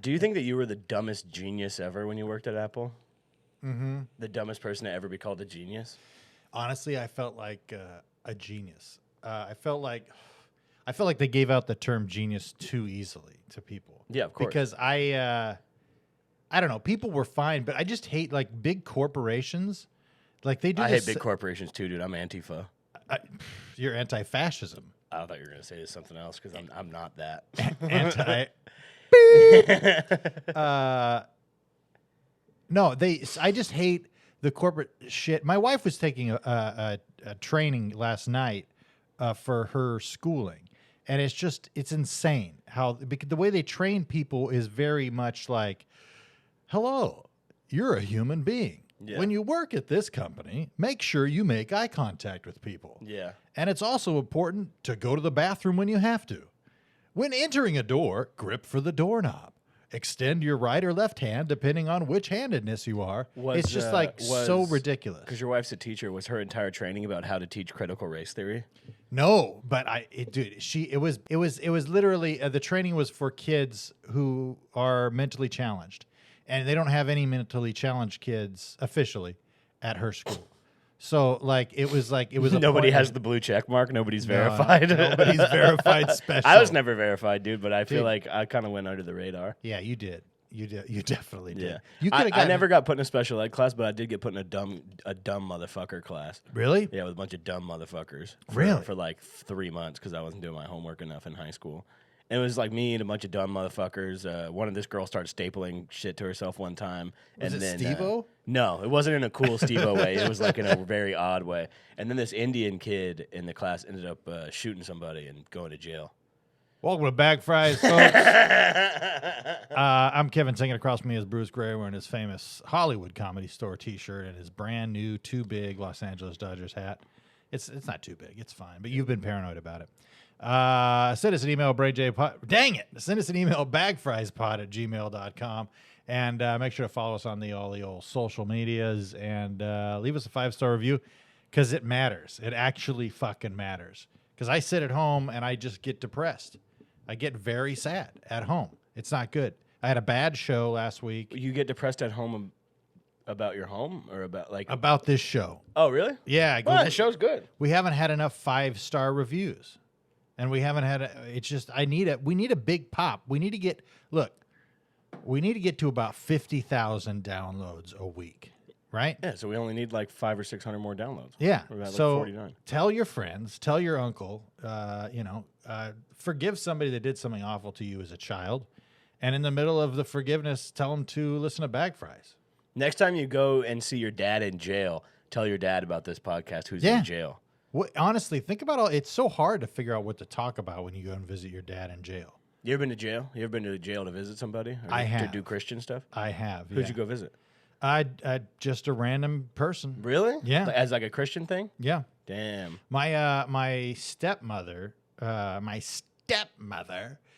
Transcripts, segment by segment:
Do you think that you were the dumbest genius ever when you worked at Apple? Mm-hmm. The dumbest person to ever be called a genius? Honestly, I felt like a genius. I felt like they gave out the term genius too easily to people. Yeah, of course. Because I don't know, people were fine, but I just hate like big corporations. Like they do. I hate big corporations too, dude. I'm Antifa. You're anti-fascism. I thought you were gonna say something else because I'm not that. Anti. No, I just hate the corporate shit. My wife was taking a training last night for her schooling, and it's insane how because the way they train people is very much like, hello, you're a human being. Yeah. When you work at this company, make sure you make eye contact with people. Yeah. And it's also important to go to the bathroom when you have to. When entering a door, grip for the doorknob. Extend your right or left hand, depending on which handedness you are. It's just so ridiculous. Because your wife's a teacher. Was her entire training about how to teach critical race theory? No, but it was literally the training was for kids who are mentally challenged, and they don't have any mentally challenged kids officially at her school. So it was Nobody has the blue check mark. Nobody's verified. Nobody's verified special. I was never verified, dude, but I feel like I kind of went under the radar. Yeah, you did. You definitely did. Yeah. You I never got put in a special ed class, but I did get put in a dumb motherfucker class. Really? Yeah, with a bunch of dumb motherfuckers. Really? For like 3 months because I wasn't doing my homework enough in high school. And it was like me and a bunch of dumb motherfuckers. One of this girl started stapling shit to herself one time. Was it Steve-O? No, it wasn't in a cool Steve-O way. It was like in a very odd way. And then this Indian kid in the class ended up shooting somebody and going to jail. Welcome to Bag Fries, folks. I'm Kevin. Singing across from me is Bruce Gray wearing his famous Hollywood Comedy Store T-shirt and his brand new too big Los Angeles Dodgers hat. It's not too big. It's fine, but you've been paranoid about it. Send us an email, dang it. Send us an email, bagfriespod@gmail.com. And make sure to follow us on all the old social medias and leave us a 5-star review because it matters. It actually fucking matters. Because I sit at home and I just get depressed. I get very sad at home. It's not good. I had a bad show last week. You get depressed at home about your home or about this show. Oh, really? Yeah. Well, the show's good. We haven't had enough 5-star reviews. And we haven't had we need a big pop. We need to get to about 50,000 downloads a week, right? Yeah, so we only need like 500 or 600 more downloads. Yeah. We're at So 49. Tell your friends, tell your uncle, forgive somebody that did something awful to you as a child. And in the middle of the forgiveness, tell them to listen to Bag Fries. Next time you go and see your dad in jail, tell your dad about this podcast who's in jail. Honestly, think about it's so hard to figure out what to talk about when you go and visit your dad in jail. You ever been to jail? You ever been to jail to visit somebody? I have. To do Christian stuff? I have. Who'd you go visit? I just a random person. Really? Yeah. As like a Christian thing? Yeah. Damn. My stepmother,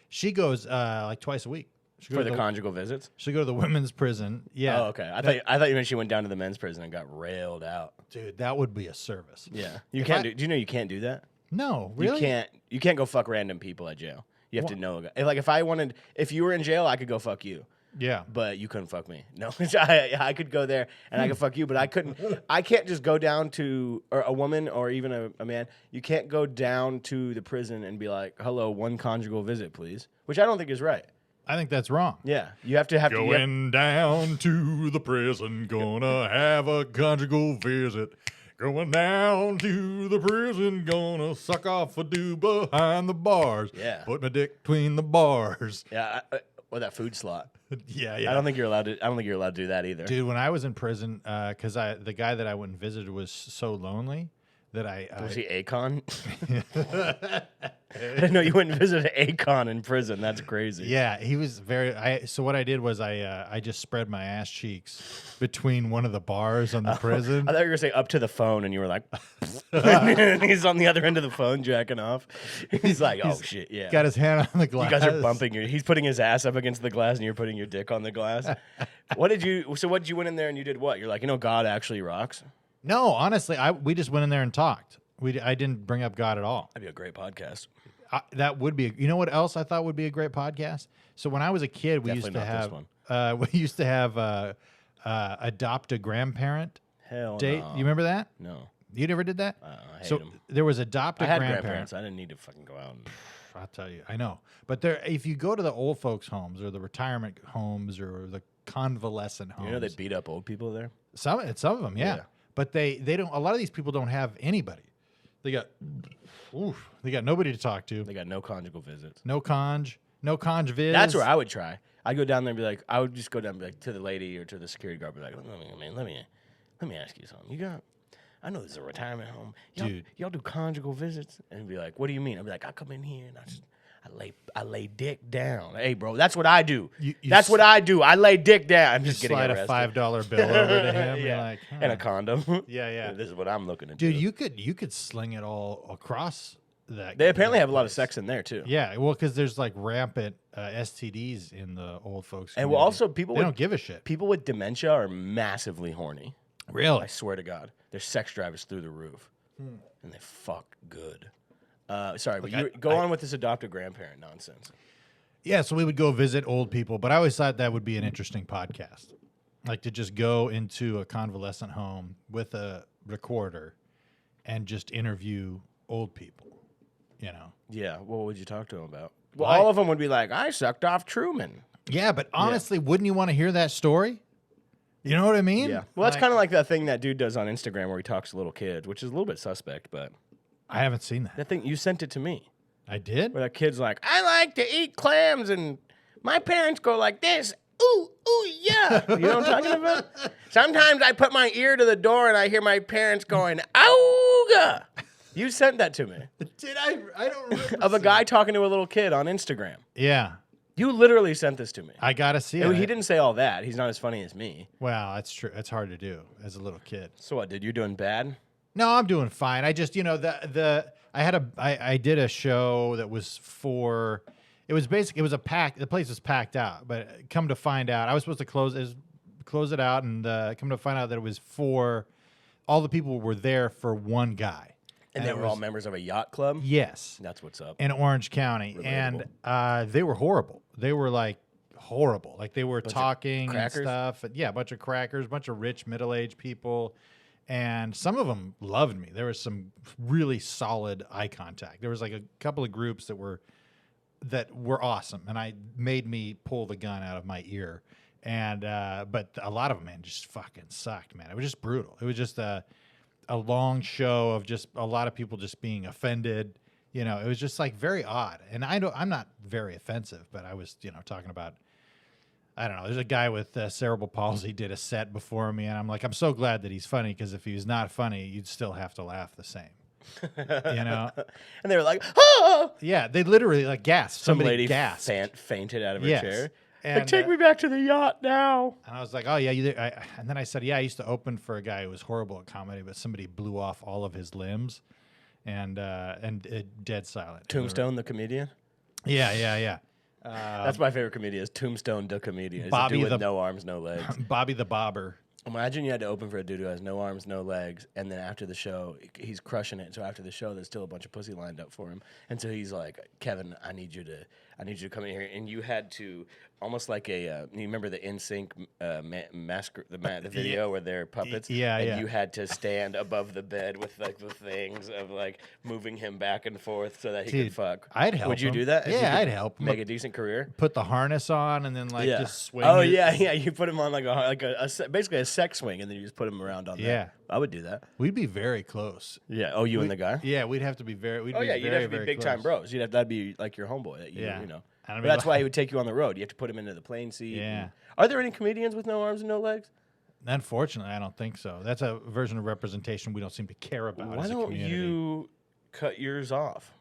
she goes like twice a week. For the conjugal visits? She'll go to the women's prison. Yeah. Oh, okay. I thought you meant she went down to the men's prison and got railed out. Dude, that would be a service. Yeah. You can't do you know you can't do that? No, really? You can't go fuck random people at jail. You have to know a guy. Like if you were in jail, I could go fuck you. Yeah. But you couldn't fuck me. No. I could go there and I could fuck you, but I couldn't. I can't just go down to a woman or even a man. You can't go down to the prison and be like, hello, one conjugal visit, please. Which I don't think is right. I think that's wrong. Yeah. You have to Going down to the prison, gonna have a conjugal visit. Going down to the prison, gonna suck off a dude behind the bars. Yeah. Put my dick between the bars. Yeah. Or that food slot. Yeah. I don't think you're allowed to do that either. Dude, when I was in prison, because the guy that I went and visited was so lonely that Was he Akon? I didn't know you went and visited Akon in prison. That's crazy. Yeah, he was very. So what I did was I just spread my ass cheeks between one of the bars on the prison. I thought you were going to say up to the phone, and you were like, he's on the other end of the phone jacking off. He's like, oh shit, yeah. Got his hand on the glass. You guys are bumping he's putting his ass up against the glass, and you're putting your dick on the glass. What did you went in there and you did what? You're like, God actually rocks? No, honestly, we just went in there and talked. I didn't bring up God at all. That'd be a great podcast. that would be. You know what else I thought would be a great podcast? So when I was a kid, we Definitely not this one. we used to have adopt a grandparent Hell date. no. You remember that? No. You never did that? I hate So 'em. there was adopt a I had grandparent. grandparents. I didn't need to fucking go out. I'll tell you, I know. But there, if you go to the old folks' homes or the retirement homes or the convalescent homes, You know they beat up old people there? some of them, yeah. Yeah. But they don't. A lot of these people don't have anybody. They got nobody to talk to. They got no conjugal visits. No conj viz. That's where I would try. I'd go down there and be like, I would just go down and be like to the lady or to the security guard, be like, let me ask you something. I know this is a retirement home. Y'all do conjugal visits? And be like, what do you mean? I'd be like, I come in here and I lay dick down. Hey, bro, that's what I do. That's what I do. I lay dick down. I'm just getting slide arrested. a $5 bill over to him. Yeah. You're like, And a condom. Yeah. This is what I'm looking to dude, do. you could sling it all across that. They apparently that have a lot of place. sex in there too. Yeah, well, because there's like rampant STDs in the old folks. And well, community. also people they with don't give a shit. people with dementia are massively horny. Really? I swear to God, their sex drive is through the roof, and they fuck good. Sorry, but go on with this adopted grandparent nonsense. Yeah, so we would go visit old people, but I always thought that would be an interesting podcast. Like to just go into a convalescent home with a recorder and just interview old people, you know? Yeah, what would you talk to them about? Well, Why- all of them would be like, I sucked off Truman. Yeah, but honestly, wouldn't you want to hear that story? You know what I mean? Yeah. Well, that's kind of like that thing that dude does on Instagram where he talks to little kids, which is a little bit suspect, but I haven't seen that. that thing, you sent it to me. I did? Where that kid's like, I like to eat clams, and my parents go like this. Ooh, yeah. You know what I'm talking about? Sometimes I put my ear to the door and I hear my parents going, Auga. You sent that to me. Did I? I don't remember. Of a guy talking to a little kid on Instagram. Yeah, You literally sent this to me. I got to see And it. he didn't say all that. He's not as funny as me. Well, that's true. It's hard to do as a little kid. So what, dude? You doing bad? No, I'm doing fine. I just, I did a show that was for. It was a pack. The place was packed out, but come to find out, I was supposed to close it out, and come to find out that it was for all the people were there for one guy. And they were all members of a yacht club? Yes, That's what's up. in Orange County, and they were horrible. They were like horrible. Like they were talking and crackers? stuff. Yeah, a bunch of crackers, a bunch of rich middle-aged people. And some of them loved me. There was some really solid eye contact. There was like a couple of groups that were awesome, and I made me pull the gun out of my ear. And but a lot of them, man, just fucking sucked, man. It was just brutal. It was just a long show of just a lot of people just being offended. You know, it was just like very odd. And I'm not very offensive, but I was, talking about. I don't know. There's a guy with cerebral palsy did a set before me, and I'm like, I'm so glad that he's funny, because if he was not funny, you'd still have to laugh the same. You know? And they were like, oh! Yeah, they literally like gasped. Some Somebody lady gasped. fainted out of her Yes. chair. And, Like, take me back to the yacht now. And I was like, oh, yeah. And then I said, yeah, I used to open for a guy who was horrible at comedy, but somebody blew off all of his limbs and dead silent. Tombstone, the comedian. Yeah. That's my favorite comedian. Is Tombstone, the comedian. It's Bobby a dude with the- no arms, no legs. Bobby the Bobber. Imagine you had to open for a dude who has no arms, no legs, and then after the show, he's crushing it. So after the show, there's still a bunch of pussy lined up for him, and so he's like, "Kevin, I need you to come in here." And you had to almost like you remember the NSYNC the video where they're puppets, Yeah, and yeah. you had to stand above the bed with like the things of like moving him back and forth so that he Dude, could fuck. I'd help Would you him. do that? If you Yeah, could I'd help him. Make a decent career. Put the harness on and then just swing. Oh it. yeah. You put him on like basically a sex swing, and then you just put him around on that. Yeah. I would do that. We'd be very close. Yeah. Oh, you and the guy. Yeah, we'd have to be very. We'd Oh be yeah, you'd very, have to be very big time close. bros. That'd be like your homeboy. That you, Yeah. you know. And I'd But be that's like- why he would take you on the road. You have to put him into the plane seat. Yeah. Are there any comedians with no arms and no legs? Unfortunately, I don't think so. That's a version of representation we don't seem to care about. Why as a don't community. you cut yours off?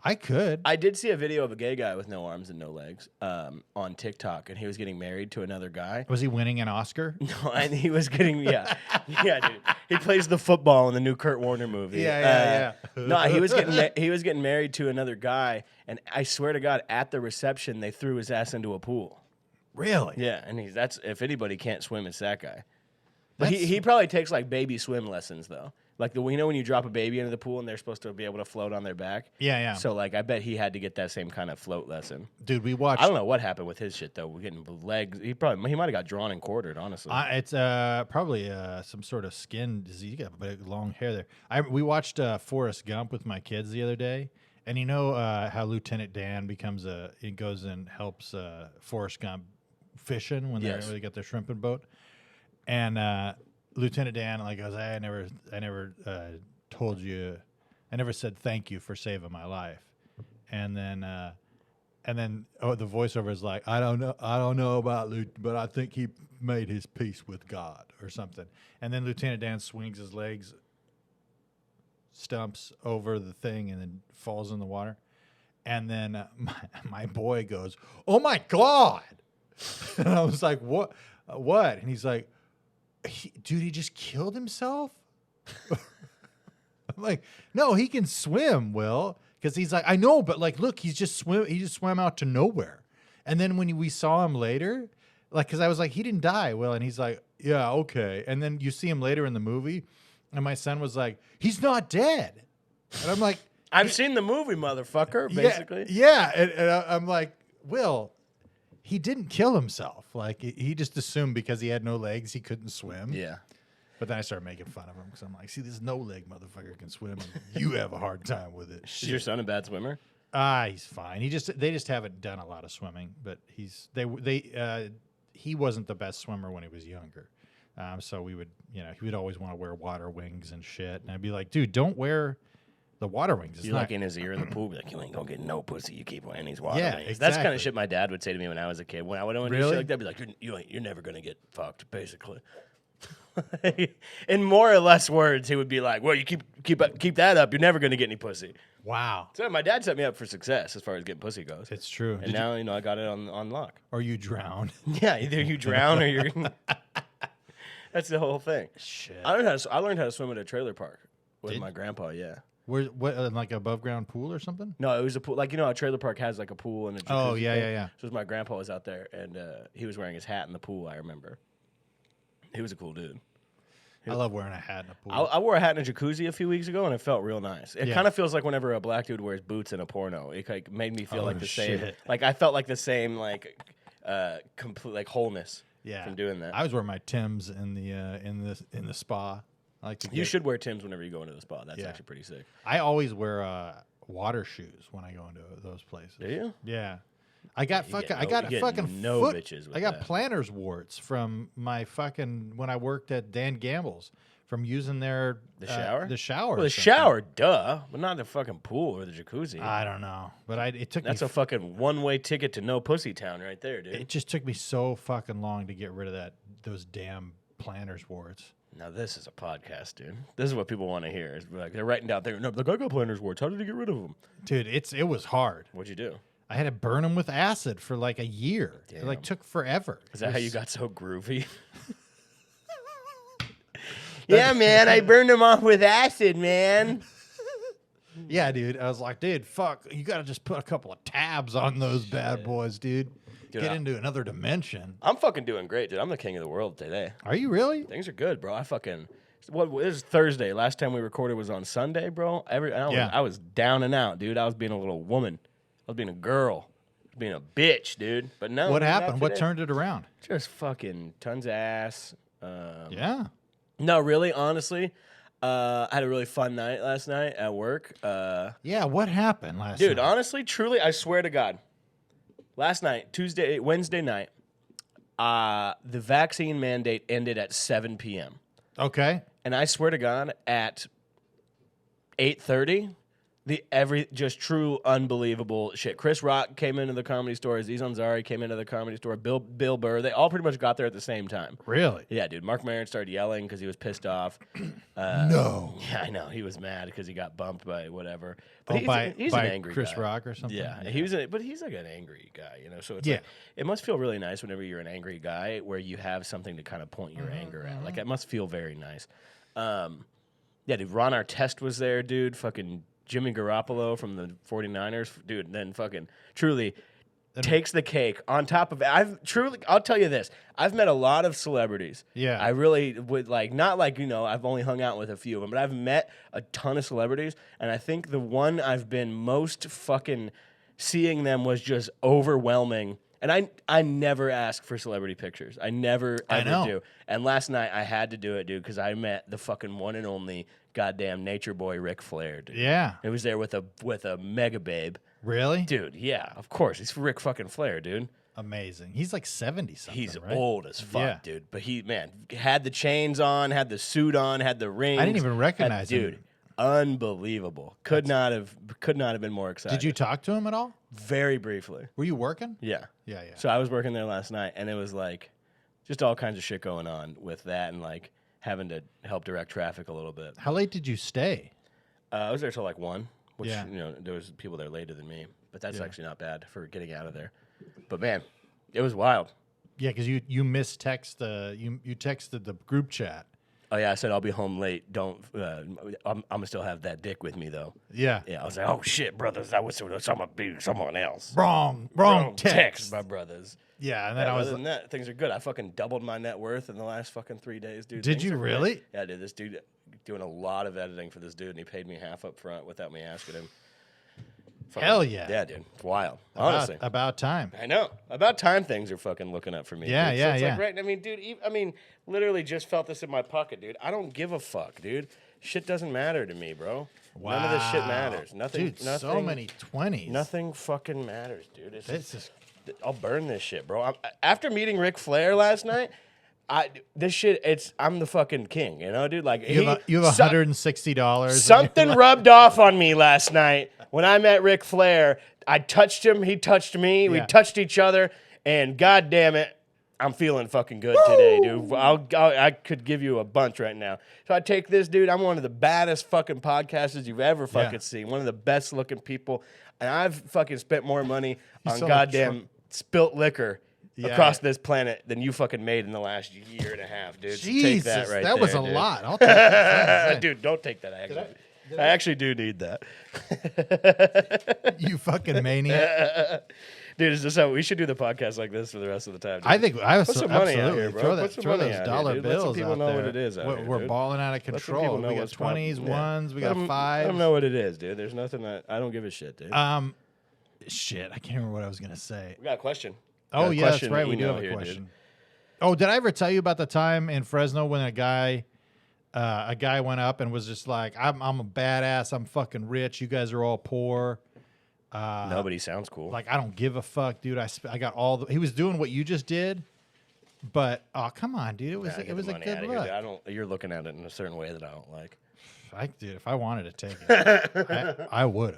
I could. I did see a video of a gay guy with no arms and no legs on TikTok, and he was getting married to another guy. Was he winning an Oscar? No, and he was getting yeah, dude. He plays the football in the new Kurt Warner movie. Yeah. No, he was getting married to another guy, and I swear to God, at the reception they threw his ass into a pool. Really? Yeah, and that's if anybody can't swim, it's that guy. But he probably takes like baby swim lessons though. Like when you drop a baby into the pool and they're supposed to be able to float on their back. Yeah. So like I bet he had to get that same kind of float lesson. Dude, we watched. I don't know what happened with his shit though. We're getting legs. He might have got drawn and quartered. Honestly, It's probably some sort of skin disease. You got big, long hair there. We watched Forrest Gump with my kids the other day, and you know how Lieutenant Dan he goes and helps Forrest Gump fishing when they got their shrimping boat, and Lieutenant Dan like goes, I never told you, I never said thank you for saving my life, and then the voiceover is like, I don't know about Luke, but I think he made his peace with God or something. And then Lieutenant Dan swings his legs, stumps over the thing, and then falls in the water. And then my boy goes, "Oh my God!" And I was like, "What? What?" And he's like, "Dude, he just killed himself." I'm like, "No, he can swim, Will." Because he's like, I know, but like, look, he just swam out to nowhere. And then when we saw him later, like, because I was like, he didn't die, Will, and he's like, yeah, okay. And then you see him later in the movie, and my son was like, he's not dead. And I'm like, I've seen the movie, motherfucker. Basically, yeah. And I'm like, Will, he didn't kill himself. Like he just assumed because he had no legs, he couldn't swim. Yeah. But then I started making fun of him because I'm like, see, this no-leg motherfucker can swim, and you have a hard time with it. Is your son a bad swimmer? He's fine. They just haven't done a lot of swimming, but he wasn't the best swimmer when he was younger. So he would always want to wear water wings and shit, and I'd be like, dude, don't wear the water wings. It's You not like in his ear in the pool, be like, you ain't gonna get no pussy. You keep wearing these water Yeah, wings. That's kind exactly. of shit my dad would say to me when I was a kid. When I would do Really? shit like that, be like, you're never gonna get fucked, basically. In more or less words, he would be like, "Well, you keep that up, you're never gonna get any pussy." wow. So my dad set me up for success as far as getting pussy goes. It's true. And now I got it on lock. Or you drowned. Yeah, either you drown or you're. That's the whole thing. Shit. I learned how to swim at a trailer park with Did my grandpa. Yeah. Where what like above ground pool or something? No, it was a pool. Like, a trailer park has like a pool and a jacuzzi. Oh, yeah, thing. yeah. So my grandpa was out there, and he was wearing his hat in the pool, I remember. He was a cool dude. I love wearing a hat in a pool. I wore a hat in a jacuzzi a few weeks ago, and it felt real nice. It Yeah. kind of feels like whenever a black dude wears boots in a porno. It like made me feel like the same. shit. Like I felt like the same complete like wholeness Yeah. from doing that. I was wearing my Timbs in the spa. I like to You should wear Tim's whenever you go into the spa. That's Yeah. actually pretty sick. I always wear water shoes when I go into those places. Do you? Yeah. I got You get fucking I no- got you a get fucking no foot. bitches with I got that. plantar's warts from my fucking when I worked at Dan Gamble's from using their The shower? The shower. Well, or the something. shower, duh, but not the fucking pool or the jacuzzi. I don't know, but it took That's me. a fucking one-way ticket to no pussy town right there, dude. It just took me so fucking long to get rid of those damn plantar's warts. Now this is a podcast, dude. This is what people want to hear. Is like they're writing down there. No, the Go Planners warts. How did he get rid of them? Dude, it was hard. What'd you do? I had to burn them with acid for like a year. It Damn. like took forever. Is that It how you was- got so groovy? Yeah, man. I burned them off with acid, man. Yeah, dude. I was like, dude, fuck. You got to just put a couple of tabs on those bad boys, dude. Dude, Get into another dimension. I'm fucking doing great, dude. I'm the king of the world today. Are you really? Things are good, bro. This is Thursday. Last time we recorded was on Sunday, bro. I was down and out, dude. I was being a little woman. I was being a girl. I was being a bitch, dude. But no. What not happened? What today. turned it around? Just fucking tons of ass. Yeah. No, really, honestly. I had a really fun night last night at work. Yeah, what happened last Dude, night? honestly, truly, I swear to God. Last night, Wednesday night, the vaccine mandate ended at 7 p.m. Okay. And I swear to God, at 8:30, just true unbelievable shit. Chris Rock came into the Comedy Store. Aziz Ansari came into the Comedy Store. Bill Burr. They all pretty much got there at the same time. Really? Yeah, dude. Mark Maron started yelling because he was pissed off. No. Yeah, I know. He was mad because he got bumped by whatever. But Oh, he's by an angry Chris guy. Rock or something? Yeah, but he's like an angry guy, So it's Yeah. like, it must feel really nice whenever you're an angry guy where you have something to kind of point your anger at. Like, it must feel very nice. Yeah, dude. Ron Artest was there, dude. Fucking Jimmy Garoppolo from the 49ers, dude. And then fucking truly takes the cake on top of it. I'll tell you this. I've met a lot of celebrities. Yeah. I really would not I've only hung out with a few of them, but I've met a ton of celebrities. And I think the one I've been most fucking seeing them was just overwhelming. And I never ask for celebrity pictures. I never ever do. And last night I had to do it, dude, because I met the fucking one and only goddamn nature boy Ric Flair, dude. Yeah. It was there with a mega babe. Really? Dude, yeah, of course. He's Ric fucking Flair, dude. Amazing. He's like 70 something. He's right? old as fuck, Yeah. dude. But he, man, had the chains on, had the suit on, had the rings. I didn't even recognize him. Dude, unbelievable. Could not have been more excited. Did you talk to him at all? Very briefly. Were you working? Yeah. Yeah. So I was working there last night, and it was like just all kinds of shit going on with that, and like having to help direct traffic a little bit. How late did you stay? I was there till like 1, which Yeah. there was people there later than me, but that's actually not bad for getting out of there. But man, it was wild. Yeah, because you mistext you texted the group chat. Oh yeah, I said I'll be home late. Don't. I'm gonna still have that dick with me though. Yeah. Yeah, I was like, oh shit, brothers, I wish it was someone else. Wrong text. my brothers. Yeah, and then Yeah, I was other than that, things are good. I fucking doubled my net worth in the last fucking 3 days, dude. Did Things you are great. really? Yeah, dude. This dude doing a lot of editing for this dude, and he paid me half up front without me asking him. Fucking, Hell yeah. Yeah, dude. It's wild. Honestly. About time. I know. About time things are fucking looking up for me. Yeah, dude. yeah, it's yeah. Like, right, I mean, dude, literally just felt this in my pocket, dude. I don't give a fuck, dude. Shit doesn't matter to me, bro. Wow. None of this shit matters. Nothing. Dude, nothing, so many 20s. Nothing fucking matters, dude. It's This just, is I'll burn this shit, bro. After meeting Ric Flair last night, I'm the fucking king, you know, dude. Like you have $160. Something rubbed off on me last night when I met Ric Flair. I touched him, he touched me, we Yeah. touched each other, and god damn it, I'm feeling fucking good today, dude. I could give you a bunch right now. So I take this, dude. I'm one of the baddest fucking podcasters you've ever fucking seen. One of the best looking people, and I've fucking spent more money on saw goddamn spilt liquor Yeah. across this planet than you fucking made in the last year and a half, dude. So take Jesus, that right that was there, a dude. lot. I'll take that. Dude, don't take that. I actually do need that. You fucking maniac. Dude, is this how we should do the podcast like this for the rest of the time? Dude. I think I was Put some money out absolutely here, bro. throw, Put some throw money those out dollar here, dude. Let some bills people out know there. what it is out we're here, we're dude. balling out of Let some control. people know We got what's 20s, poppin'. Yeah. ones, we Let got 'em- fives. Let them know what it is, dude. There's nothing that I don't give a shit, dude. Shit, I can't remember what I was gonna say. We got a question. Oh Got a yeah, that's question right. We do email have a here, dude. question. Oh, did I ever tell you about the time in Fresno when a guy went up and was just like, "I'm a badass. I'm fucking rich. You guys are all poor." Nobody sounds cool. Like I don't give a fuck, dude. I got all the. He was doing what you just did, but oh come on, dude. It was Get it was the a money good outta here, look. dude. I don't. You're looking at it in a certain way that I don't like. Dude, if I wanted to take it, I would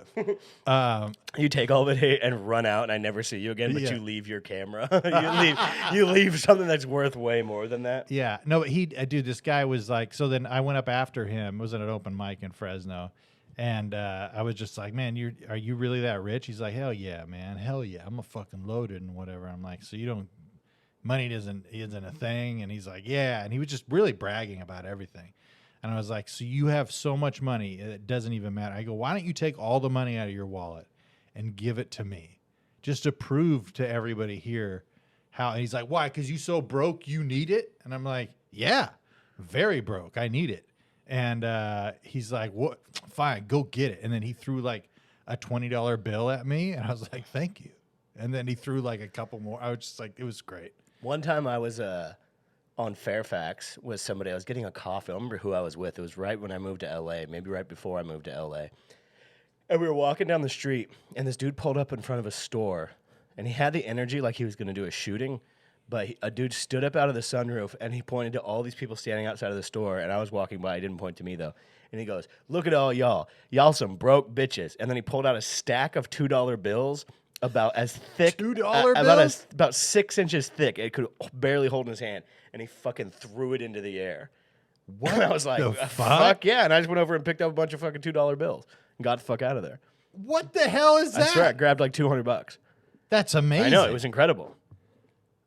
have. You take all of it and run out, and I never see you again. But Yeah. you leave your camera. you leave something that's worth way more than that. Yeah, no, but dude, this guy was like, so then I went up after him. It was at an open mic in Fresno. And I was just like, man, are you really that rich? He's like, hell yeah, man. Hell yeah. I'm a fucking loaded and whatever. I'm like, so money isn't a thing. And he's like, yeah. And he was just really bragging about everything. And I was like, so you have so much money, it doesn't even matter. I go, why don't you take all the money out of your wallet and give it to me just to prove to everybody here how. And he's like, why? Because you so broke, you need it? And I'm like, yeah, very broke. I need it. And he's like, what? Fine, go get it. And then he threw like a $20 bill at me. And I was like, thank you. And then he threw like a couple more. I was just like, it was great. One time I was on Fairfax with somebody. I was getting a coffee. I don't remember who I was with. It was right when I moved to L.A., maybe right before I moved to L.A. And we were walking down the street, and this dude pulled up in front of a store, and he had the energy like he was going to do a shooting, but a dude stood up out of the sunroof, and he pointed to all these people standing outside of the store, and I was walking by. He didn't point to me, though. And he goes, look at all y'all. Y'all some broke bitches. And then he pulled out a stack of $2 bills about as thick. $2 bills? About 6 inches thick. It could barely hold in his hand. And he fucking threw it into the air. What? And I was like, the fuck yeah. And I just went over and picked up a bunch of fucking $2 bills and got the fuck out of there. What the hell is that? I swear, I grabbed like $200. That's amazing. I know, it was incredible.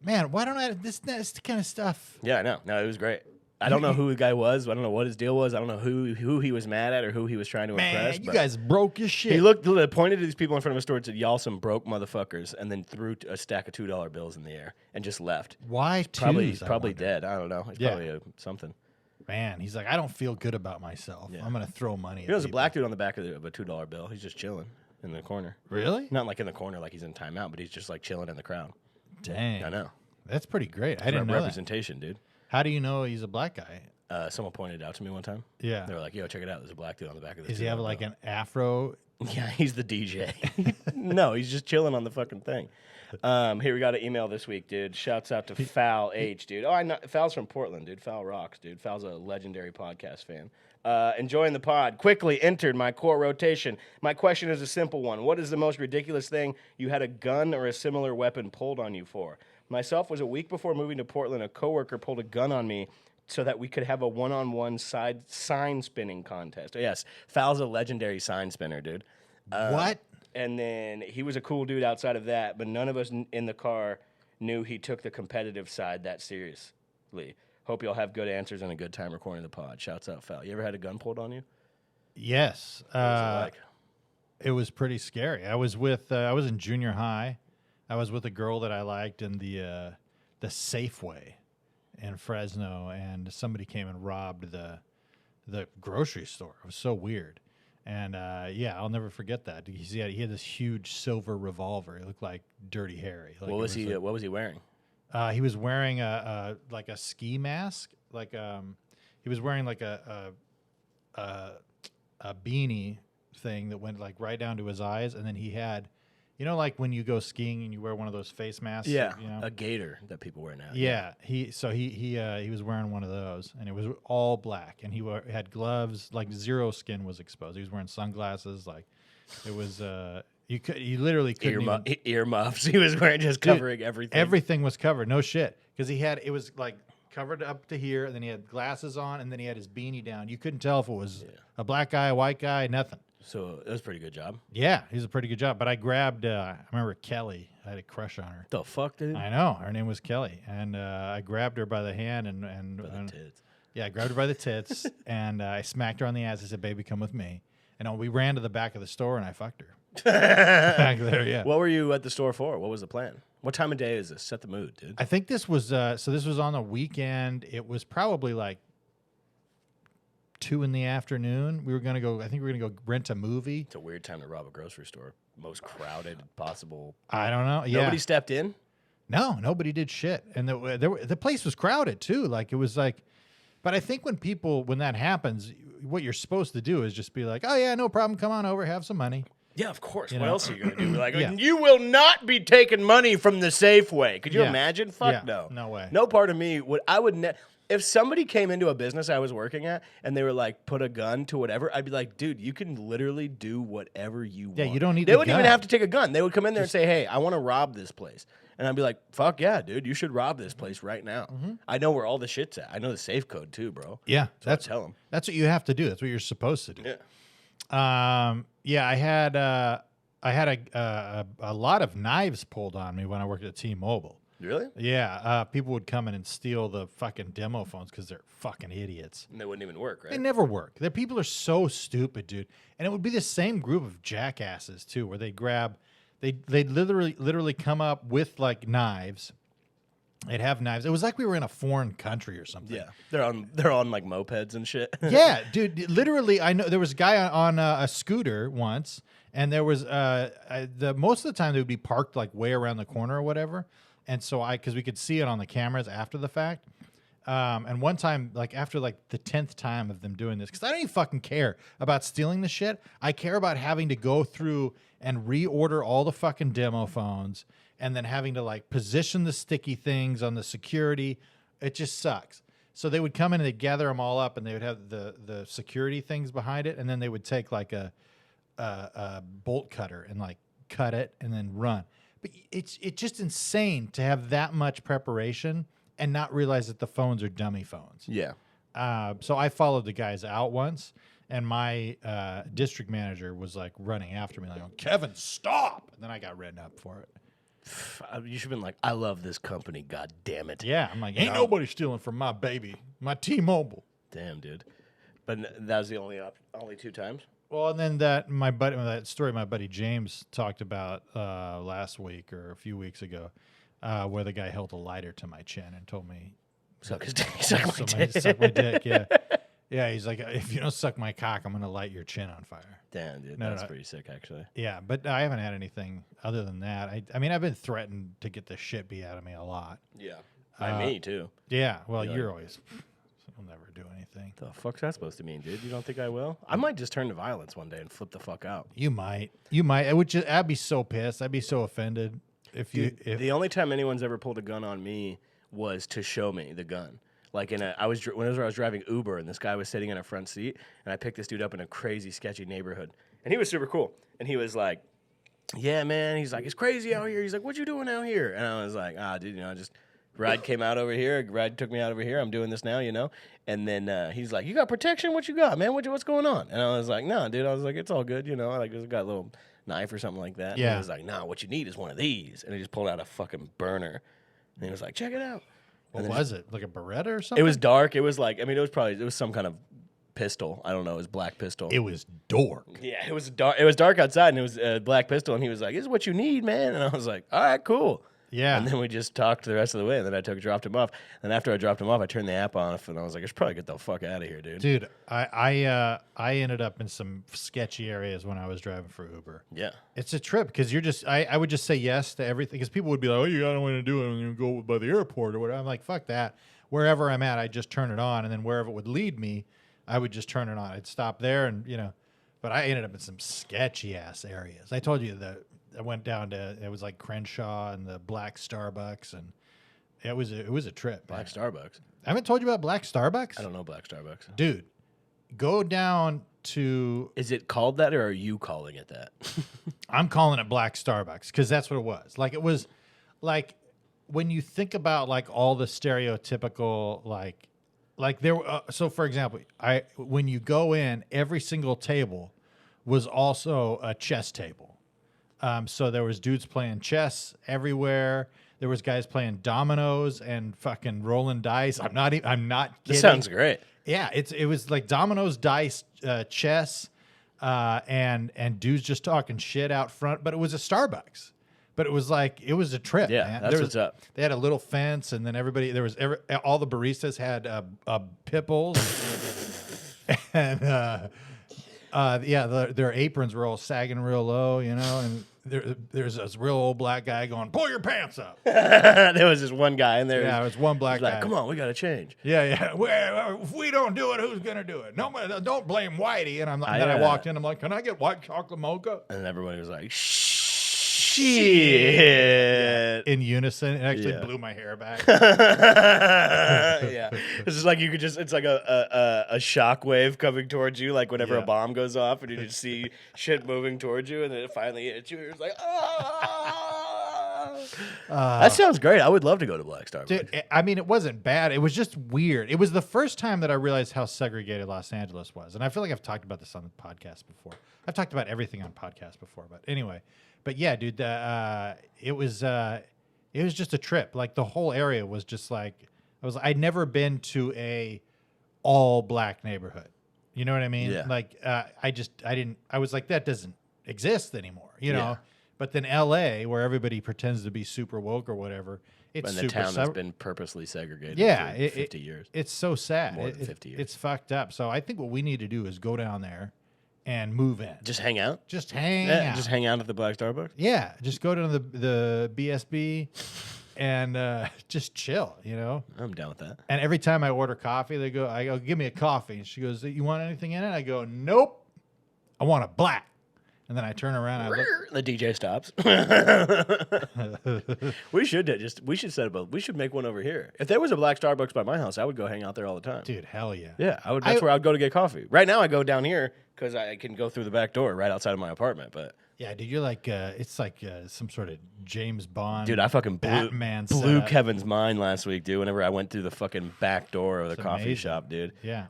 Man, why don't I this kind of stuff? Yeah, I know. No, it was great. I don't know who the guy was. I don't know what his deal was. I don't know who he was mad at or who he was trying to impress. Man, you but guys broke your shit. he pointed to these people in front of a store and said, "Y'all some broke motherfuckers," and then threw a stack of $2 bills in the air and just left. Why He's twos, I probably wonder? dead. I don't know. He's Yeah. probably something. Man, he's like, I don't feel good about myself. Yeah. I'm gonna throw money. There's a people. black dude on the back of a $2 bill. He's just chilling in the corner. Really? Not like in the corner, like he's in timeout, but he's just like chilling in the crowd. Dang. I know. That's pretty great. I didn't know that. Representation, dude. How do you know he's a black guy? Someone pointed it out to me one time. Yeah. They were like, "Yo, check it out. There's a black dude on the back of this." Does he have like an afro? Yeah, he's the DJ. No, he's just chilling on the fucking thing. Here, we got an email this week, dude. Shouts out to Foul H, dude. Oh, I know. Foul's from Portland, dude. Foul rocks, dude. Foul's a legendary podcast fan. Enjoying the pod. Quickly entered my core rotation. My question is a simple one. What is the most ridiculous thing you had a gun or a similar weapon pulled on you for? Myself was a week before moving to Portland. A coworker pulled a gun on me so that we could have a one-on-one side sign spinning contest. Yes, Foul's a legendary sign spinner, dude. What? And then he was a cool dude outside of that, but none of us in the car knew he took the competitive side that seriously. Hope y'all have good answers and a good time recording the pod. Shouts out, Foul. You ever had a gun pulled on you? Yes. What was it like? It was pretty scary. I was in junior high. I was with a girl that I liked in the Safeway in Fresno, and somebody came and robbed the grocery store. It was so weird. And yeah, I'll never forget that. He had this huge silver revolver. He looked like Dirty Harry. Like What was he wearing? he was wearing a ski mask. He was wearing like a beanie thing that went like right down to his eyes, and then he had, like when you go skiing and you wear one of those face masks. A gator that people wear now. Yeah, he was wearing one of those, and it was all black, and he had gloves, like zero skin was exposed. He was wearing sunglasses, like it was. You literally couldn't earmuffs. He was wearing, just covering everything. Everything was covered, no shit, because it was like covered up to here, and then he had glasses on, and then he had his beanie down. You couldn't tell if it was a black guy, a white guy, nothing. So it was a pretty good job. Yeah, he's a pretty good job. But I grabbed, I remember Kelly. I had a crush on her. The fuck, dude? I know. Her name was Kelly. And I grabbed her by the hand and By the tits. yeah, I grabbed her by the tits and I smacked her on the ass. I said, "Baby, come with me." And we ran to the back of the store and I fucked her. Back there, yeah. What were you at the store for? What was the plan? What time of day is this? Set the mood, dude. I think this was, this was on the weekend. It was probably like 2 p.m. We were going to go, I think we were going to go rent a movie. It's a weird time to rob a grocery store. Most crowded possible. I don't know. Yeah. Nobody stepped in? No, nobody did shit. And the place was crowded too. Like it was like, but I think when that happens, what you're supposed to do is just be like, "Oh yeah, no problem. Come on over, have some money." Yeah, of course. You What know? else are you going to do? Like, Yeah. you will not be taking money from the Safeway. Could you Yeah. imagine? Fuck Yeah. no. No way. No part of me would. If somebody came into a business I was working at and they were like, put a gun to whatever, I'd be like, dude, you can literally do whatever you Yeah, want. you don't need They the wouldn't even gun. have to take a gun. They would come in there and say, hey, I want to rob this place. And I'd be like, fuck yeah, dude, you should rob this place right now. I know where all the shit's at. I know the safe code too, bro. Yeah, So I tell them. that's what you have to do. That's what you're supposed to do. Yeah. Yeah, I had a lot of knives pulled on me when I worked at T-Mobile. Really? Yeah, people would come in and steal the fucking demo phones because they're fucking idiots. And they wouldn't even work, right? They never work. The people are so stupid, dude. And it would be the same group of jackasses too, where they literally come up with like knives. They'd have knives. It was like we were in a foreign country or something. Yeah, they're on like mopeds and shit. Yeah, dude. Literally, I know there was a guy on a scooter once, and there was most of the time they would be parked like way around the corner or whatever. And so because we could see it on the cameras after the fact. And one time, like after like the 10th time of them doing this, because I don't even fucking care about stealing the shit. I care about having to go through and reorder all the fucking demo phones, and then having to like position the sticky things on the security. It just sucks. So they would come in and they'd gather them all up, and they would have the security things behind it, and then they would take like a bolt cutter and like cut it and then run. But it's just insane to have that much preparation and not realize that the phones are dummy phones. Yeah. So I followed the guys out once, and my district manager was like running after me, like, "Kevin, stop!" And then I got written up for it. You should have been like, I love this company. God damn it. Yeah, I'm like, ain't nobody stealing from my baby, my T-Mobile. Damn, dude. But that was the only 2 times. Well, and then that story my buddy James talked about last week or a few weeks ago, where the guy held a lighter to my chin and told me, Suck his dick. Suck my dick. suck my dick. Yeah, yeah. He's like, if you don't suck my cock, I'm gonna light your chin on fire. Damn, dude. No, That's no. pretty sick, actually. Yeah, but I haven't had anything other than that. I mean, I've been threatened to get the shit beat out of me a lot. Yeah. By me, too. Yeah, well, Yeah. you're always, you'll never do anything. The fuck's that supposed to mean, dude? You don't think I will? I might just turn to violence one day and flip the fuck out. You might. I'd be so pissed. I'd be so offended if you. Dude, the only time anyone's ever pulled a gun on me was to show me the gun. Like whenever I was driving Uber and this guy was sitting in a front seat and I picked this dude up in a crazy sketchy neighborhood and he was super cool and he was like, "Yeah, man," he's like, "It's crazy out here." He's like, "What you doing out here?" And I was like, dude, just ride came out over here, ride took me out over here. I'm doing this now, And then he's like, "You got protection? What you got, man? What's going on?" And I was like, "No, dude." I was like, "It's all good, I just got a little knife or something like that." Yeah. And he was like, "Nah, what you need is one of these." And he just pulled out a fucking burner. And he was like, "Check it out." What was it? Like a Beretta or something? It was dark. It was like, it was some kind of pistol. I don't know. It was black pistol. It was dork. Yeah, it was dark. It was dark outside, and it was a black pistol. And he was like, "This is what you need, man." And I was like, "All right, cool." Yeah. And then we just talked the rest of the way. And then I dropped him off. And after I dropped him off, I turned the app off, and I was like, "I should probably get the fuck out of here, dude." Dude, I ended up in some sketchy areas when I was driving for Uber. Yeah. It's a trip because I would just say yes to everything because people would be like, "Oh, you got nothing to do it when you go by the airport or whatever." I'm like, "Fuck that." Wherever I'm at, I just turn it on, and then wherever it would lead me, I would just turn it on. I'd stop there, and But I ended up in some sketchy ass areas. I told you that I went down to it was like Crenshaw and the Black Starbucks, and it was a trip. Black man. Starbucks. I haven't told you about Black Starbucks. I don't know Black Starbucks. Dude, go down to. Is it called that, or are you calling it that? I'm calling it Black Starbucks because that's what it was. Like it was, like when you think about like all the stereotypical like there. So for example, when you go in, every single table was also a chess table. So there was dudes playing chess everywhere. There was guys playing dominoes and fucking rolling dice. I'm not kidding. This sounds great. Yeah, it was like dominoes, dice, chess, and dudes just talking shit out front. But it was a Starbucks. But it was a trip. Yeah, man. that's what's up. They had a little fence, and then all the baristas had pit bulls, and their aprons were all sagging real low, and there's this real old black guy going, "Pull your pants up." There was this one guy in there. Yeah, it was one black He's like, guy. "Come on, we got to change." Yeah. Well, if we don't do it, who's gonna do it? Nobody. Don't blame Whitey. And then I yeah. walked in. I'm like, "Can I get white chocolate mocha?" And everybody was like, shit. In unison, it actually Yeah. blew my hair back. Yeah. It's just like it's like a shockwave coming towards you, like whenever Yeah. a bomb goes off and you just see shit moving towards you and then it finally hits you. It's like, that sounds great. I would love to go to Black Starbucks. Dude, I mean, it wasn't bad. It was just weird. It was the first time that I realized how segregated Los Angeles was. And I feel like I've talked about this on the podcast before. I've talked about everything on podcasts before. But anyway, yeah, dude, it was just a trip. Like the whole area was just like, I'd never been to a all black neighborhood. You know what I mean? Yeah. Like, I was like, that doesn't exist anymore, you know? Yeah. But then LA, where everybody pretends to be super woke or whatever, it's And the super town has been purposely segregated Yeah, for 50 years. It's so sad. More than 50 years. It's fucked up. So I think what we need to do is go down there and move in. Just hang out? Just hang Yeah, out. just hang out at the Black Starbucks? Yeah, just go to the BSB and just chill, I'm down with that. And every time I order coffee, I go, "Give me a coffee." And she goes, "You want anything in it?" I go, "Nope. I want a black." And then I turn around. I look. The DJ stops. We should set up we should make one over here. If there was a Black Starbucks by my house, I would go hang out there all the time. Dude, hell yeah. Yeah, I would. That's where I'd go to get coffee. Right now, I go down here because I can go through the back door right outside of my apartment. But Yeah, dude, you're like, it's like some sort of James Bond. dude, I fucking Batman blew setup. Kevin's mind last week, dude. Whenever I went through the fucking back door of the coffee amazing. shop, dude. Yeah.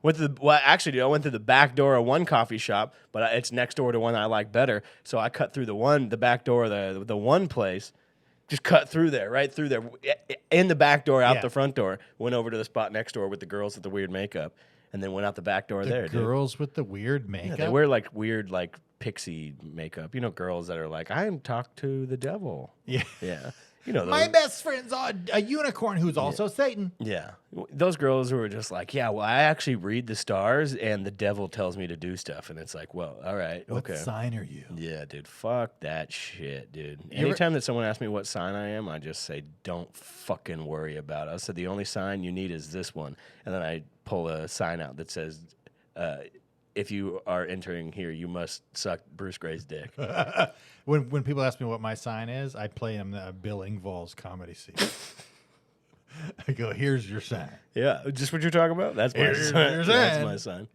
Actually, dude, I went through the back door of one coffee shop, but it's next door to one I like better. So I cut through the back door of the one place. Just cut through there, right through there, in the back door, out Yeah. the front door. Went over to the spot next door with the girls with the weird makeup, and then went out the back door there. Dude. Girls with the weird Yeah, makeup. they wear like weird, like pixie makeup. You know, girls that are like, I am talk to the devil. Yeah. Yeah, you know those. My best friend's a unicorn who's also Satan. Yeah, those girls who are just like, yeah, well, I actually read the stars, and the devil tells me to do stuff, and it's like, well, all right, What okay. sign are you? Yeah, dude, fuck that shit, dude. ever- Anytime that someone asks me what sign I am, I just say, don't fucking worry about it. I said, the only sign you need is this one. And then I pull a sign out that says, if you are entering here, you must suck Bruce Gray's dick. When people ask me what my sign is, I play them the Bill Engvall's comedy scene. I go, here's your sign. Yeah, just what you're talking about? That's my Here's sign. your That's sign. my sign.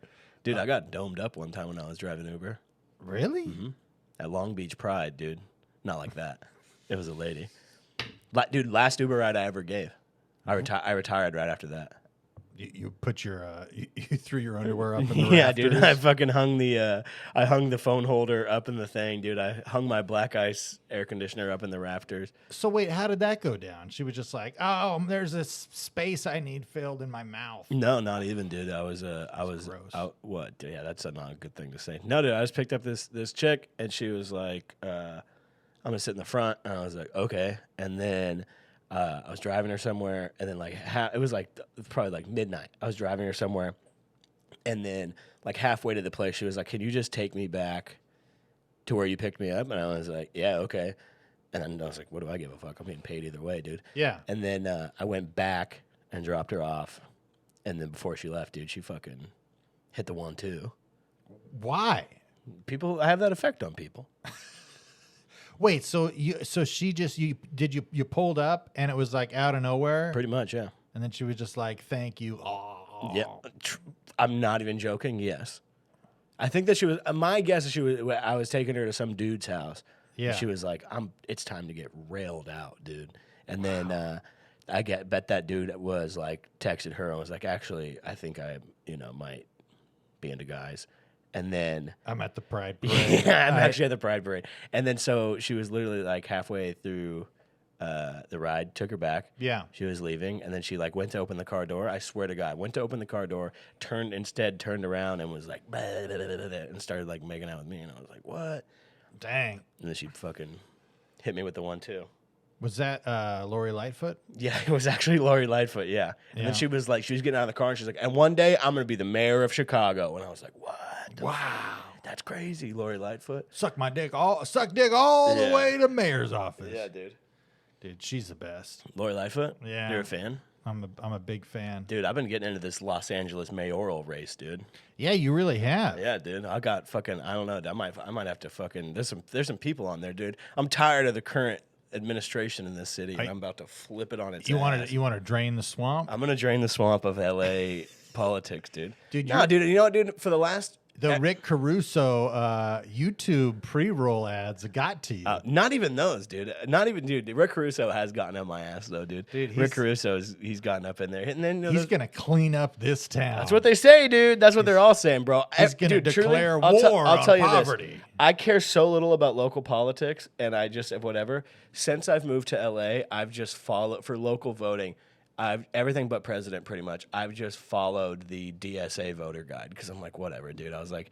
Dude, I got domed up one time when I was driving Uber. Really? At Long Beach Pride, dude. Not like that. It was a lady. Dude, last Uber ride I ever gave. I retired right after that. You put your you threw your underwear up in the Yeah, rafters? dude. I fucking hung the phone holder up in the thing, dude. I hung my Black Ice air conditioner up in the rafters. So wait, how did that go down? She was just like, "Oh, there's this space I need filled in my mouth." No, not even, dude. I was gross. what? Yeah, that's not a good thing to say. No, dude. I just picked up this chick, and she was like, "I'm gonna sit in the front," and I was like, "Okay," and then. I was driving her somewhere, and then it was like probably like midnight. I was driving her somewhere, and then like halfway to the place, she was like, "Can you just take me back to where you picked me up?" And I was like, "Yeah, okay." And then I was like, "What do I give a fuck? I'm getting paid either way, dude." Yeah. And then I went back and dropped her off, and then before she left, dude, she fucking hit the 1-2. Why? People, I have that effect on people. Wait, so she just you pulled up and it was like out of nowhere, Pretty much, yeah. and then she was just like, "Thank you." Oh, Yeah, I'm not even joking. Yes, I think that she was. My guess is she was. I was taking her to some dude's house. Yeah. And she was like, It's time to get railed out, dude." And then bet that dude was like texted her and was like, "Actually, I think I might be into guys." And then I'm at the Pride Parade. yeah, I'm actually at the Pride Parade. And then so she was literally like halfway through the ride, took her back. Yeah. She was leaving, and then she like went to open the car door. I swear to God, went to open the car door, turned around and was like, blah, blah, blah, blah, blah, and started like making out with me. And I was like, what? Dang. And then she fucking hit me with the 1-2. Was that Lori Lightfoot? Yeah, it was actually Lori Lightfoot, yeah. And Yeah. then she was getting out of the car, and she's like, and one day I'm going to be the mayor of Chicago. And I was like, what? Wow. That's crazy, Lori Lightfoot. Suck dick all Yeah. the way to mayor's office. Yeah, dude. Dude, she's the best. Lori Lightfoot? Yeah. You're a fan? I'm a big fan. Dude, I've been getting into this Los Angeles mayoral race, dude. Yeah, you really have. Yeah, dude. I got fucking, I don't know. I might have to fucking, there's some people on there, dude. I'm tired of the current administration in this city, and I'm about to flip it on its You ass. want to drain the swamp? I'm gonna drain the swamp of LA politics, dude. Dude, no, dude. You know what, dude? For the last, The Rick Caruso YouTube pre-roll ads got to you. not even those, dude. Not even, dude. Rick Caruso has gotten up my ass, though, dude. Dude, Rick Caruso he's gotten up in there, and then He's gonna clean up this town. that's what they say, dude. That's what they're all saying, bro. He's gonna Dude, truly, declare I'll war I'll on tell you poverty. This. I care so little about local politics, and I just whatever. Since I've moved to LA, I've just followed for local voting. I've everything but president, pretty much. I've just followed the DSA voter guide because I'm like, whatever, dude. I was like,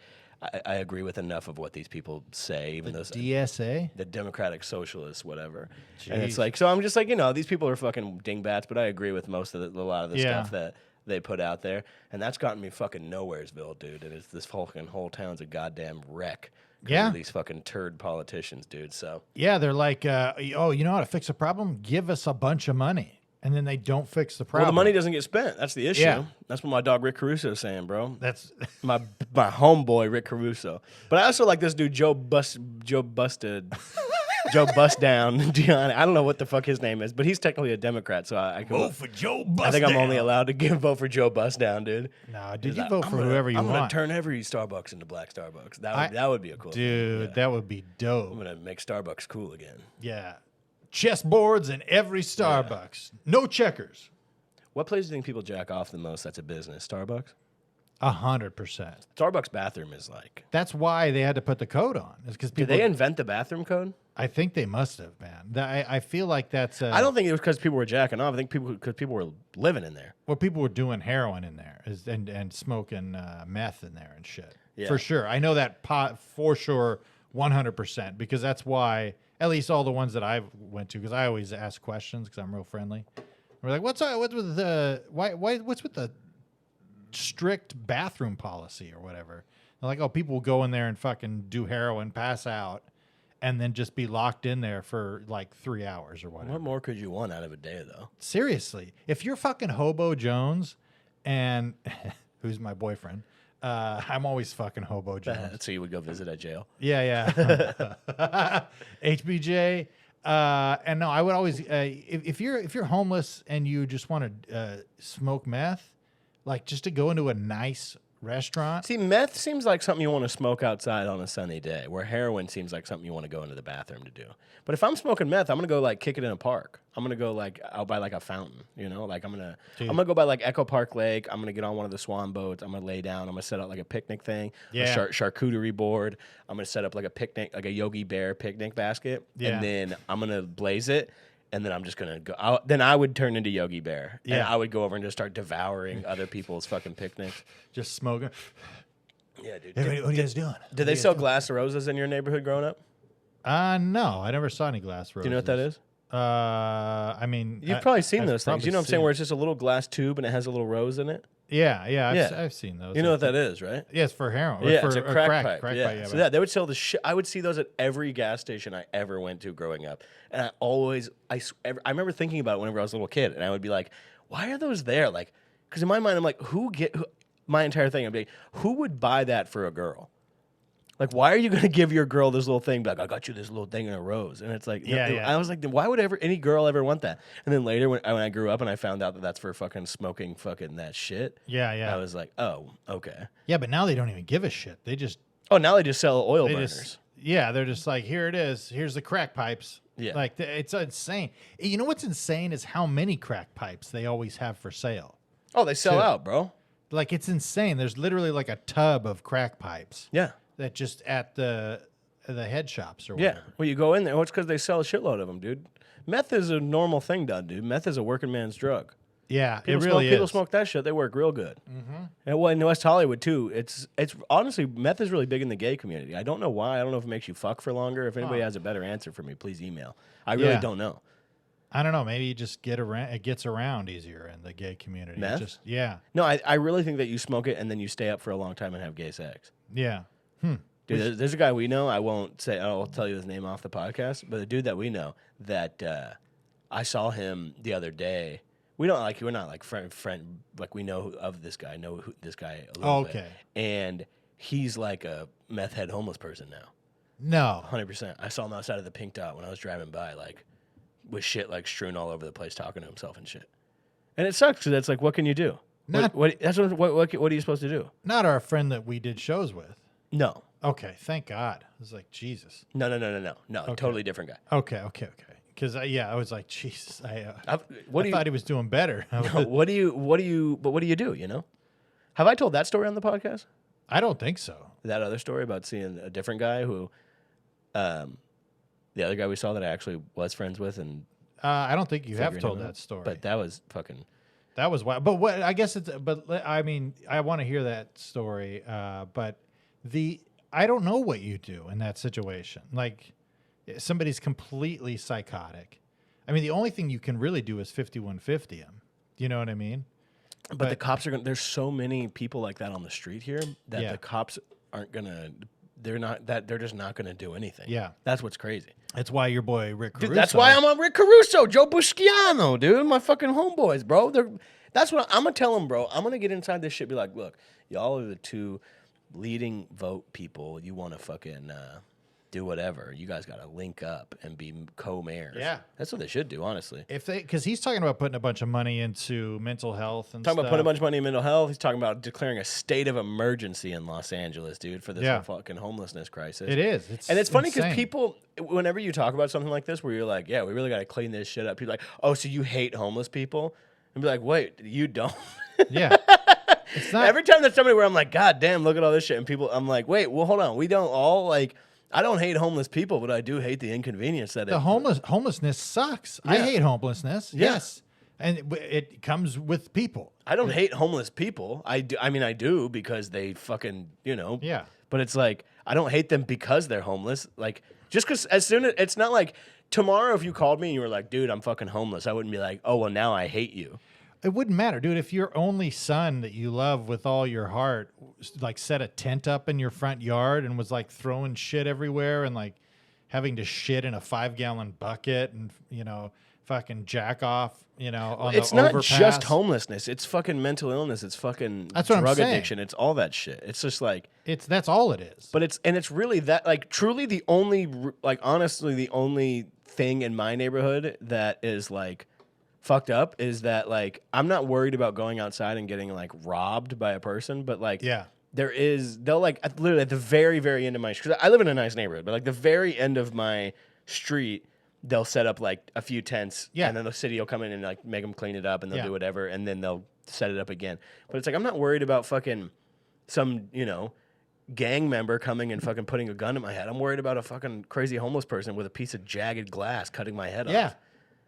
I agree with enough of what these people say, even though DSA. the Democratic Socialists, whatever. And it's Jeez. like, so I'm just like, these people are fucking dingbats, but I agree with most of a lot of the Yeah. stuff that they put out there, and that's gotten me fucking nowheresville, dude. And it's this fucking whole town's a goddamn wreck. 'Cause Yeah. of these fucking turd politicians, dude. So Yeah, they're like, oh, you know how to fix a problem? Give us a bunch of money, and then they don't fix the problem. well, the money doesn't get spent. That's the issue. Yeah. That's what my dog Rick Caruso is saying, bro. That's My homeboy Rick Caruso. But I also like this dude Joe Busted Joe Bust Down Gianni. I don't know what the fuck his name is, but he's technically a Democrat, so I can vote for Joe Bust. I think I'm only allowed to vote for Joe Bust Down, dude. No, dude, you I'm vote for gonna- whoever you I'm gonna want, turn every Starbucks into black Starbucks. That would be a cool thing. dude. Yeah. That would be dope. I'm gonna make Starbucks cool again. Yeah, chessboards in every Starbucks. No checkers. What place do you think people jack off the most? That's a business. Starbucks. 100%. Starbucks bathroom is like. That's why they had to put the code on. Is because Did people. they invent the bathroom code? I think they must have, man. I feel like that's I don't think it was because people were jacking off. I think because people were living in there. well, people were doing heroin in there and smoking meth in there and shit. Yeah. For sure. I know that pot for sure 100% because that's why at least all the ones that I went to, because I always ask questions because I'm real friendly. We're like, what's with the what's with the strict bathroom policy or whatever? They're like, oh, people will go in there and fucking do heroin, pass out, and then just be locked in there for like 3 hours or whatever. What more could you want out of a day, though? Seriously, if you're fucking Hobo Jones, and who's my boyfriend, I'm always fucking Hobo Jones. So you would go visit at jail. Yeah. HBJ. And no, I would always if you're homeless and you just want to smoke meth, like just to go into a nice restaurant. See, meth seems like something you want to smoke outside on a sunny day, where heroin seems like something you want to go into the bathroom to do. But if I'm smoking meth, I'm gonna go like kick it in a park. I'm gonna go like out by like a fountain, you know, like I'm gonna go by like Echo Park Lake. I'm gonna get on one of the swan boats. I'm gonna lay down. I'm gonna set up like a picnic thing, Yeah. a charcuterie board. I'm gonna set up like a picnic, like a Yogi Bear picnic basket, Yeah. and then I'm gonna blaze it. And then I'm just gonna go. Then I would turn into Yogi Bear. And Yeah. I would go over and just start devouring other people's fucking picnics. Just smoking. Yeah, dude. Hey, what are you guys doing? Did they sell glass roses in your neighborhood growing up? No, I never saw any glass roses. Do you know what that is? I mean, You've probably seen I've those things. probably You know what I'm saying? seen- Where it's just a little glass tube and it has a little rose in it. Yeah, Yeah. I've seen those. You know what that is, right? Yeah, it's for heroin. Or Yeah, for, it's a or crack pipe. Crack yeah. pipe, So they would sell the shit. I would see those at every gas station I ever went to growing up, and I remember thinking about it whenever I was a little kid, and I would be like, why are those there? Like, because in my mind, I'm like, my entire thing, I'd be like, who would buy that for a girl? Like, why are you going to give your girl this little thing? Be like, I got you this little thing in a rose. And it's like, Yeah. I was like, why would any girl ever want that? And then later when I grew up and I found out that that's for fucking smoking fucking that shit. Yeah. I was like, oh, okay. Yeah, but now they don't even give a shit. They just Oh, now they just sell oil They burners. they're just like, here it is. Here's the crack pipes. Yeah. Like, it's insane. You know what's insane is how many crack pipes they always have for sale. Oh, they sell Too. out, bro. Like, it's insane. There's literally like a tub of crack pipes Yeah. that just at the head shops or Yeah. whatever. Well, you go in there. Well, it's because they sell a shitload of them, dude. Meth is a normal thing done, dude. Meth is a working man's drug. Yeah, People it really people is. smoke that shit. They work real good. Mm-hmm. And well, in West Hollywood too. It's honestly, meth is really big in the gay community. I don't know why. I don't know if it makes you fuck for longer. If anybody has a better answer for me, please email. I really Yeah. don't know. I don't know. Maybe you just get around. It gets around easier in the gay community. Meth? Just yeah, No, I really think that you smoke it and then you stay up for a long time and have gay sex. yeah. Dude, there's a guy we know. I won't say. I'll tell you his name off the podcast. But the dude that we know that I saw him the other day. We don't like. We're not like friend. Like we know of this guy. Know this guy a little bit. Okay. And he's like a meth head homeless person now. No. 100%. I saw him outside of the Pink Dot when I was driving by, like with shit like strewn all over the place, talking to himself and shit. And it sucks because that's like, what can you do? Not- What are you supposed to do? Not our friend that we did shows with. No. Okay, thank God. I was like, Jesus. No. Totally different guy. Okay. Because I was like, Jesus. I What do you? thought he was doing better. What do you do? You know? Have I told that story on the podcast? I don't think so. That other story about seeing a different guy who, the other guy we saw that I actually was friends with, and I don't think you have figuring told him out. that story. But that was fucking. That was wild. But what I guess it's. But I mean, I want to hear that story. But I don't know what you do in that situation. Like, somebody's completely psychotic. I mean, the only thing you can really do is 5150 him. You know what I mean? But the cops are going to, there's so many people like that on the street here that Yeah. the cops aren't going to, they're just not going to do anything. Yeah. That's what's crazy. That's why your boy Rick Caruso. Dude, that's why I'm on Rick Caruso, Joe Busciano, dude. My fucking homeboys, bro. That's what I'm going to tell them, bro. I'm going to get inside this shit, be like, look, y'all are the two leading vote people. You want to fucking do whatever. You guys got to link up and be co-mayors. Yeah. That's what they should do, honestly. because he's talking about putting a bunch of money into mental health and Talking stuff. about putting a bunch of money in mental health. He's talking about declaring a state of emergency in Los Angeles, dude, for this Yeah. fucking homelessness crisis. It is. And it's funny because insane. people, whenever you talk about something like this, where you're like, yeah, we really got to clean this shit up. People are like, oh, so you hate homeless people? And be like, wait, you don't? Yeah. It's not. Every time there's somebody where I'm like, God damn, look at all this shit. And people, I'm like, wait, well, hold on. We don't all like, I don't hate homeless people, but I do hate the inconvenience that The homelessness sucks. I Yeah. hate homelessness. Yeah. Yes. And it comes with people. I don't hate homeless people. I do. I mean, I do because they fucking, Yeah. But it's like I don't hate them because they're homeless. Like just because as soon as it's not like tomorrow if you called me and you were like, dude, I'm fucking homeless, I wouldn't be like, oh well, now I hate you. It wouldn't matter, dude. If your only son that you love with all your heart, like set a tent up in your front yard and was like throwing shit everywhere and like having to shit in a 5-gallon bucket and fucking jack off, on It's the not overpass. just homelessness. It's fucking mental illness. It's fucking That's what I'm drug saying. addiction. It's all that shit. It's just like. That's all it is. But it's really that like truly the only like honestly the only thing in my neighborhood that is like fucked up is that like I'm not worried about going outside and getting like robbed by a person, but like Yeah. they'll like literally at the very very end of my because I live in a nice neighborhood, but like the very end of my street they'll set up like a few tents, Yeah. and then the city will come in and like make them clean it up, and they'll Yeah. do whatever, and then they'll set it up again. But it's like I'm not worried about fucking some gang member coming and fucking putting a gun in my head. I'm worried about a fucking crazy homeless person with a piece of jagged glass cutting my head Yeah. off.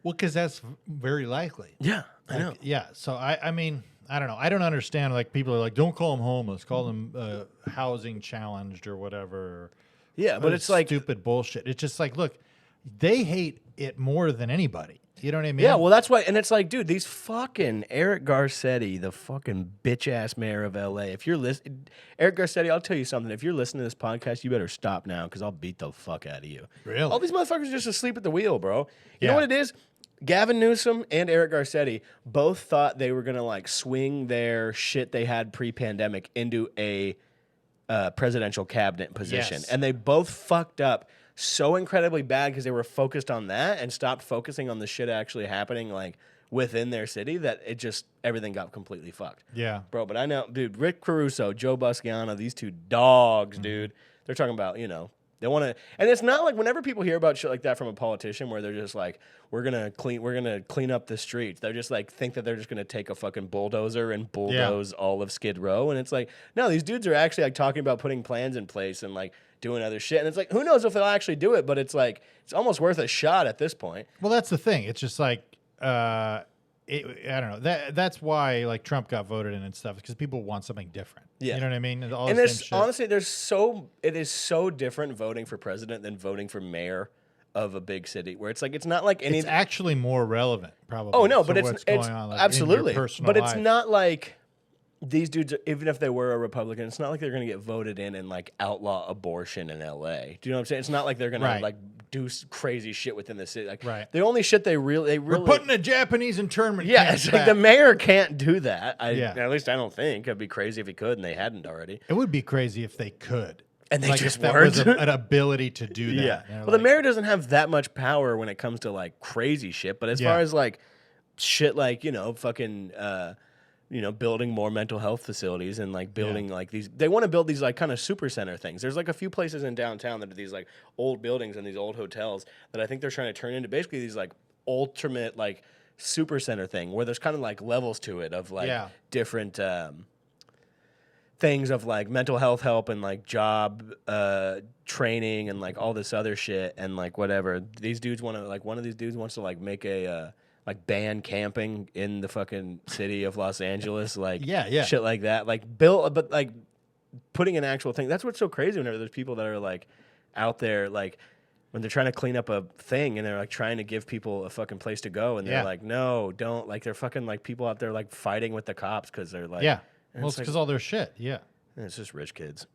Well, because that's very likely. Yeah, I know. Yeah. So I mean, I don't know. I don't understand. Like people are like, don't call them homeless, call them housing challenged or whatever. Yeah, but it's like stupid bullshit. It's just like, look, they hate it more than anybody. You know what I mean? yeah, well, that's why, and it's like, dude, these fucking Eric Garcetti, the fucking bitch ass mayor of LA. If you're listening, Eric Garcetti, I'll tell you something. If you're listening to this podcast, you better stop now because I'll beat the fuck out of you. Really? All these motherfuckers are just asleep at the wheel, bro. You Yeah. know what it is? Gavin Newsom and Eric Garcetti both thought they were gonna like swing their shit they had pre-pandemic into a presidential cabinet position, Yes. and they both fucked up so incredibly bad because they were focused on that and stopped focusing on the shit actually happening like within their city that it just everything got completely fucked. Yeah. Bro, but I know, dude, Rick Caruso, Joe Busciano, these two dogs, Mm-hmm. dude. They're talking about, they want to, and it's not like whenever people hear about shit like that from a politician where they're just like, we're gonna clean up the streets. They're just like think that they're just gonna take a fucking bulldozer and bulldoze all of Skid Row, and it's like, no, these dudes are actually like talking about putting plans in place and like doing other shit, and it's like, who knows if they'll actually do it, but it's like it's almost worth a shot at this point. Well, that's the thing. It's just like, I don't know. That's why like Trump got voted in and stuff because people want something different. Yeah. You know what I mean? All And the same there's shit. honestly, it is so different voting for president than voting for mayor of a big city, where it's like it's not like any. It's actually more relevant, probably. Oh no, to but it's what's it's going on, like, in your absolutely, personal but it's life. not like these dudes. Even if they were a Republican, it's not like they're going to get voted in and like outlaw abortion in L.A. Do you know what I'm saying? It's not like they're going Right. to like do crazy shit within the city. Like Right. the only shit they really We're putting a Japanese internment. yeah, camp it's like back. the mayor can't do that. Yeah. At least I don't think it'd be crazy if he could, and they hadn't already. It would be crazy if they could. And they like just if that was weren't. an ability to do that. Yeah. You know, Well, the like- mayor doesn't have that much power when it comes to like crazy shit, but as Yeah. far as like shit like, fucking building more mental health facilities and like building like these they want to build these like kind of super center things. There's like a few places in downtown that are these like old buildings and these old hotels that I think they're trying to turn into basically these like ultimate like super center thing where there's kind of like levels to it of like Yeah. different things of like mental health help and like job training and like all this other shit and like whatever. These dudes want to like one of these dudes wants to like make a like ban camping in the fucking city of Los Angeles, like Yeah. shit like that, like build, but like putting an actual thing. That's what's so crazy whenever there's people that are like out there like when they're trying to clean up a thing and they're like trying to give people a fucking place to go and they're Yeah. like, no, don't, like they're fucking like people out there like fighting with the cops because they're like, Yeah. and Well, it's it's like- because all their shit. Yeah. it's just rich kids.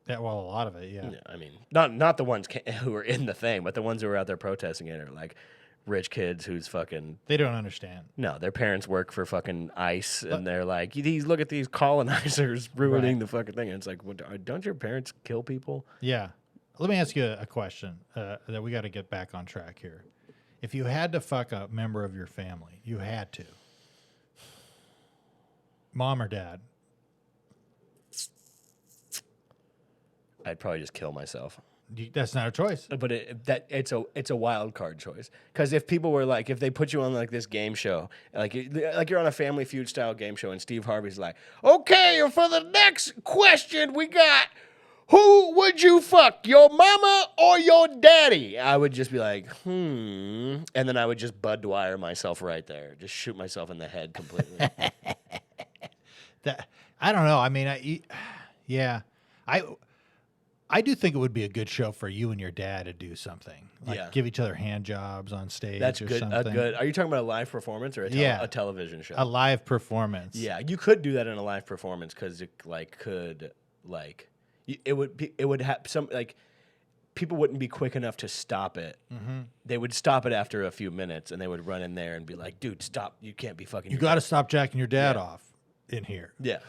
Yeah. Well, a lot of it. Yeah. Yeah, I mean, not the ones who are in the thing, but the ones who are out there protesting it are like rich kids who's fucking They don't understand. no. Their parents work for fucking ICE, and they're like, these look at these colonizers ruining Right. the fucking thing. And it's like, don't your parents kill people? Yeah. Let me ask you a question that we got to get back on track here. If you had to fuck a member of your family, you had to. Mom or dad? I'd probably just kill myself. That's not a choice. But it's a wild card choice because if people were like if they put you on like this game show like you're on a Family Feud style game show and Steve Harvey's like, okay, for the next question we got who would you fuck, your mama or your daddy? I would just be like, and then I would just Bud Dwyer myself right there, just shoot myself in the head completely. That I don't know. I mean, I do think it would be a good show for you and your dad to do something. Like Yeah. give each other hand jobs on stage. That's or good. Something. Are you talking about a live performance or a television show? A live performance. Yeah, you could do that in a live performance because it would have some like people wouldn't be quick enough to stop it. Mm-hmm. They would stop it after a few minutes, and they would run in there and be like, "Dude, stop! You can't be fucking." You got to stop jacking your dad off in here. Yeah.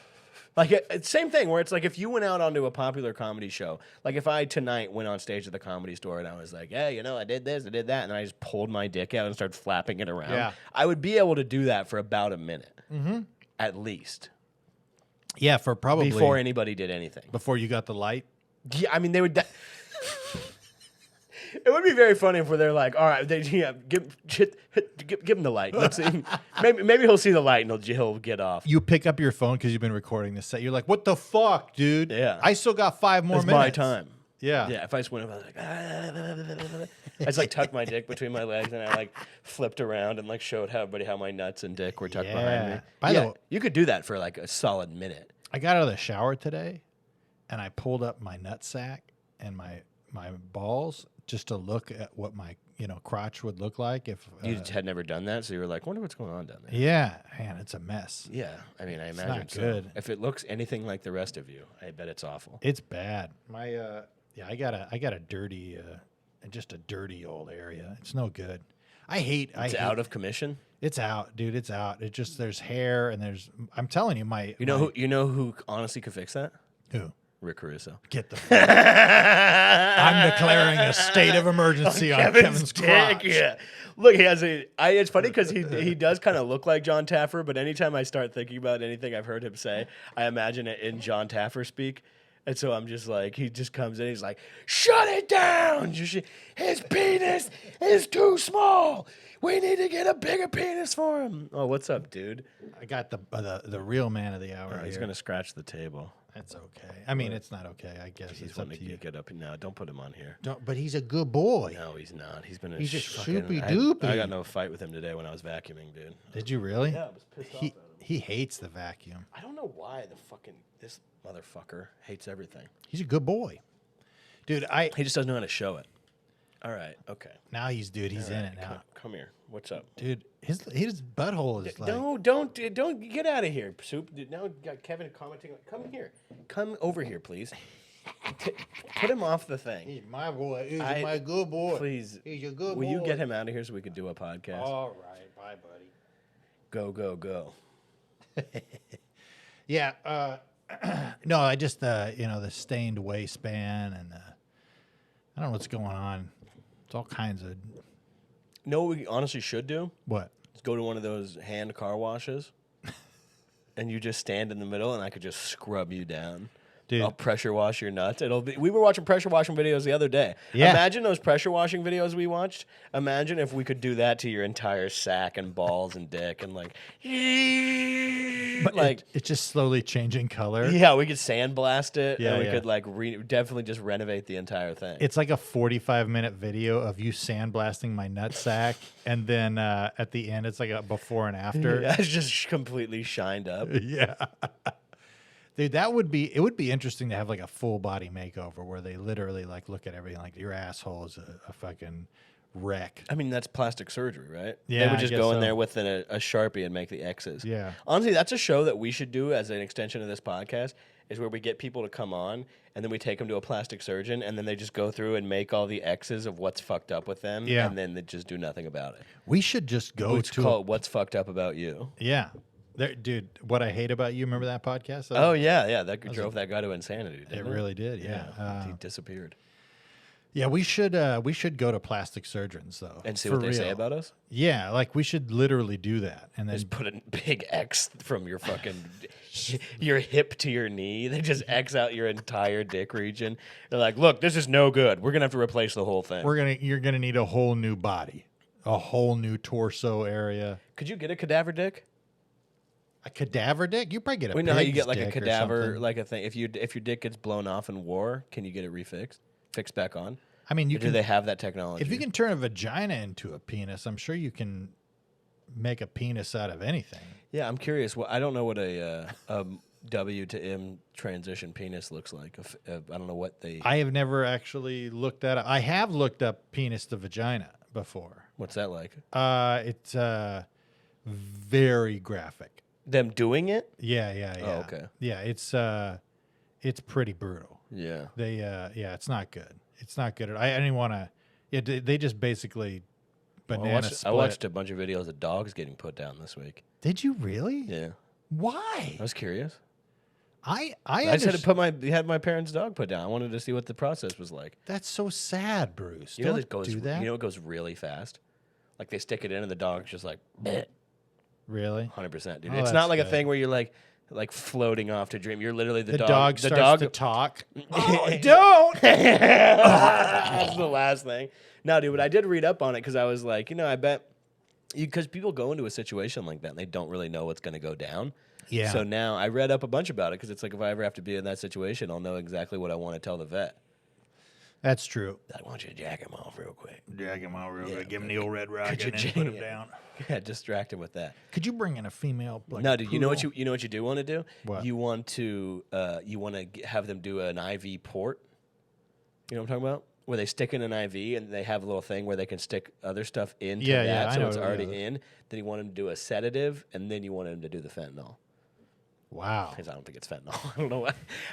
Like, same thing where it's like if you went out onto a popular comedy show, like if I tonight went on stage at the Comedy Store and I was like, hey, I did this, I did that, and I just pulled my dick out and started flapping it around, I would be able to do that for about a minute, at least. Yeah, for probably. Before anybody did anything. Before you got the light? Yeah, I mean, they would... It would be very funny if they're like, all right, give him the light. Let's see. Maybe he'll see the light and he'll get off. You pick up your phone because you've been recording this set. You're like, what the fuck, dude? Yeah. I still got 5 more It's minutes. my time. Yeah. Yeah, if I just went over, I was like, I just like tucked my dick between my legs and I like flipped around and like showed everybody how my nuts and dick were tucked behind me. By the way, you could do that for like a solid minute. I got out of the shower today and I pulled up my nutsack and my balls just to look at what my crotch would look like if You had never done that, so you were like, wonder what's going on down there. Yeah, man, it's a mess. Yeah, I mean, I imagine not so. good. If it looks anything like the rest of you, I bet it's awful. It's bad. My I got a dirty just a dirty old area. It's no good. It's out of commission. It's out, dude. It's out. It just there's hair and there's. I'm telling you, You know who honestly could fix that? Who? Rick Caruso. Get the. I'm declaring a state of emergency on Kevin's crotch. Yeah. Look, he has it's funny because he does kind of look like John Taffer, but anytime I start thinking about anything I've heard him say, I imagine it in John Taffer speak. And so I'm just like, he just comes in, he's like, shut it down! His penis is too small! We need to get a bigger penis for him! Oh, what's up, dude? I got the real man of the hour. He's going to scratch the table. That's okay. I mean, it's not okay, I guess. He's It's up wanting to you. to get up. No, don't put him on here. But he's a good boy. No, he's not. He's been a He's a fucking... soupy-doopy. I got no fight with him today when I was vacuuming, dude. Did you really? Yeah, I was pissed off at him. He hates the vacuum. I don't know why this motherfucker hates everything. He's a good boy. Dude, He just doesn't know how to show it. All right, okay. now he's in it now. Come here. What's up? Dude, his butthole is like No, don't get out of here, Soup. Now got Kevin commenting. Come here. Come over here, please. Put him off the thing. he's my boy. He's my good boy. Please. He's a good boy. Will you get him out of here so we could do a podcast? All right. Bye, buddy. Go, go, go. Yeah. No, I just the stained waistband and I don't know what's going on. It's all kinds of know what we honestly should do? what? Is go to one of those hand car washes, and you just stand in the middle, and I could just scrub you down. Dude. I'll pressure wash your nuts. We were watching pressure washing videos the other day. Yeah. Imagine those pressure washing videos we watched. Imagine if we could do that to your entire sack and balls and dick and like It's just slowly changing color. yeah, we could sandblast it Yeah, and we yeah. could like definitely just renovate the entire thing. It's like a 45-minute video of you sandblasting my nutsack, and then at the end, it's like a before and after. Yeah, it's just completely shined up. Yeah. Dude, it would be interesting to have like a full body makeover where they literally like look at everything like your asshole is a fucking wreck. I mean, that's plastic surgery, right? Yeah, They would I just guess go in so. there with a Sharpie and make the X's. Yeah. Honestly, that's a show that we should do as an extension of this podcast, is where we get people to come on, and then we take them to a plastic surgeon, and then they just go through and make all the X's of what's fucked up with them, Yeah. and then they just do nothing about it. We should just go It's to called What's Fucked Up About You. yeah. Dude, What I Hate About You, remember that podcast? Oh, yeah. That drove that guy to insanity, didn't It it? really did, yeah. He disappeared. Yeah, we should go to plastic surgeons though. And see for what they say real. about us? Yeah, like we should literally do that. And then Just put a big X from your fucking your hip to your knee. They just X out your entire dick region. They're like, look, this is no good. We're gonna have to replace the whole thing. you're gonna need a whole new body. A whole new torso area. Could you get a cadaver dick? A cadaver dick? You probably get a We know how you pig's get like a dick or cadaver, something. like a thing. If your dick gets blown off in war, can you get it fixed back on? I mean, you Or do can. they have that technology? If you can turn a vagina into a penis, I'm sure you can make a penis out of anything. Yeah, I'm curious. I don't know what a W to M transition penis looks like. I don't know what they. I have never actually looked that up. I have looked up penis to vagina before. What's that like? It's very graphic. Them doing it? Yeah, yeah, yeah. Oh, okay. Yeah, it's pretty brutal. Yeah. They yeah, it's not good. It's not good. I didn't want to. Yeah, they just basically banana I split. watched a bunch of videos of dogs getting put down this week. Did you really? Yeah. Why? I was curious. I just had to had my parents' dog put down. I wanted to see what the process was like. That's so sad, Bruce. You know Don't that goes. do that. You know it goes really fast. Like they stick it in, and the dog's just like, Really? 100%, dude. Oh, It's that's not like a good. thing where you're like floating off to dream. You're literally The dog The starts dog. to talk. Oh, Don't. That's the last thing. No, dude, but I did read up on it because I was like, I bet because people go into a situation like that and they don't really know what's going to go down. Yeah. So now I read up a bunch about it because it's like if I ever have to be in that situation, I'll know exactly what I want to tell the vet. That's true. I want you to jack him off real quick. Drag him out real Yeah, quick. Give him the old red rocket you and then jam put him it? down. Yeah, distract him with that. Could you bring in a female? Like No, a dude. You know what poodle? you know what you do want to do? What? You want to have them do an IV port. You know what I'm talking about? Where they stick in an IV and they have a little thing where they can stick other stuff into Yeah, that, yeah, I so know it's what- already yeah. in. Then you want them to do a sedative, and then you want them to do the fentanyl. Wow. Because I don't think it's fentanyl.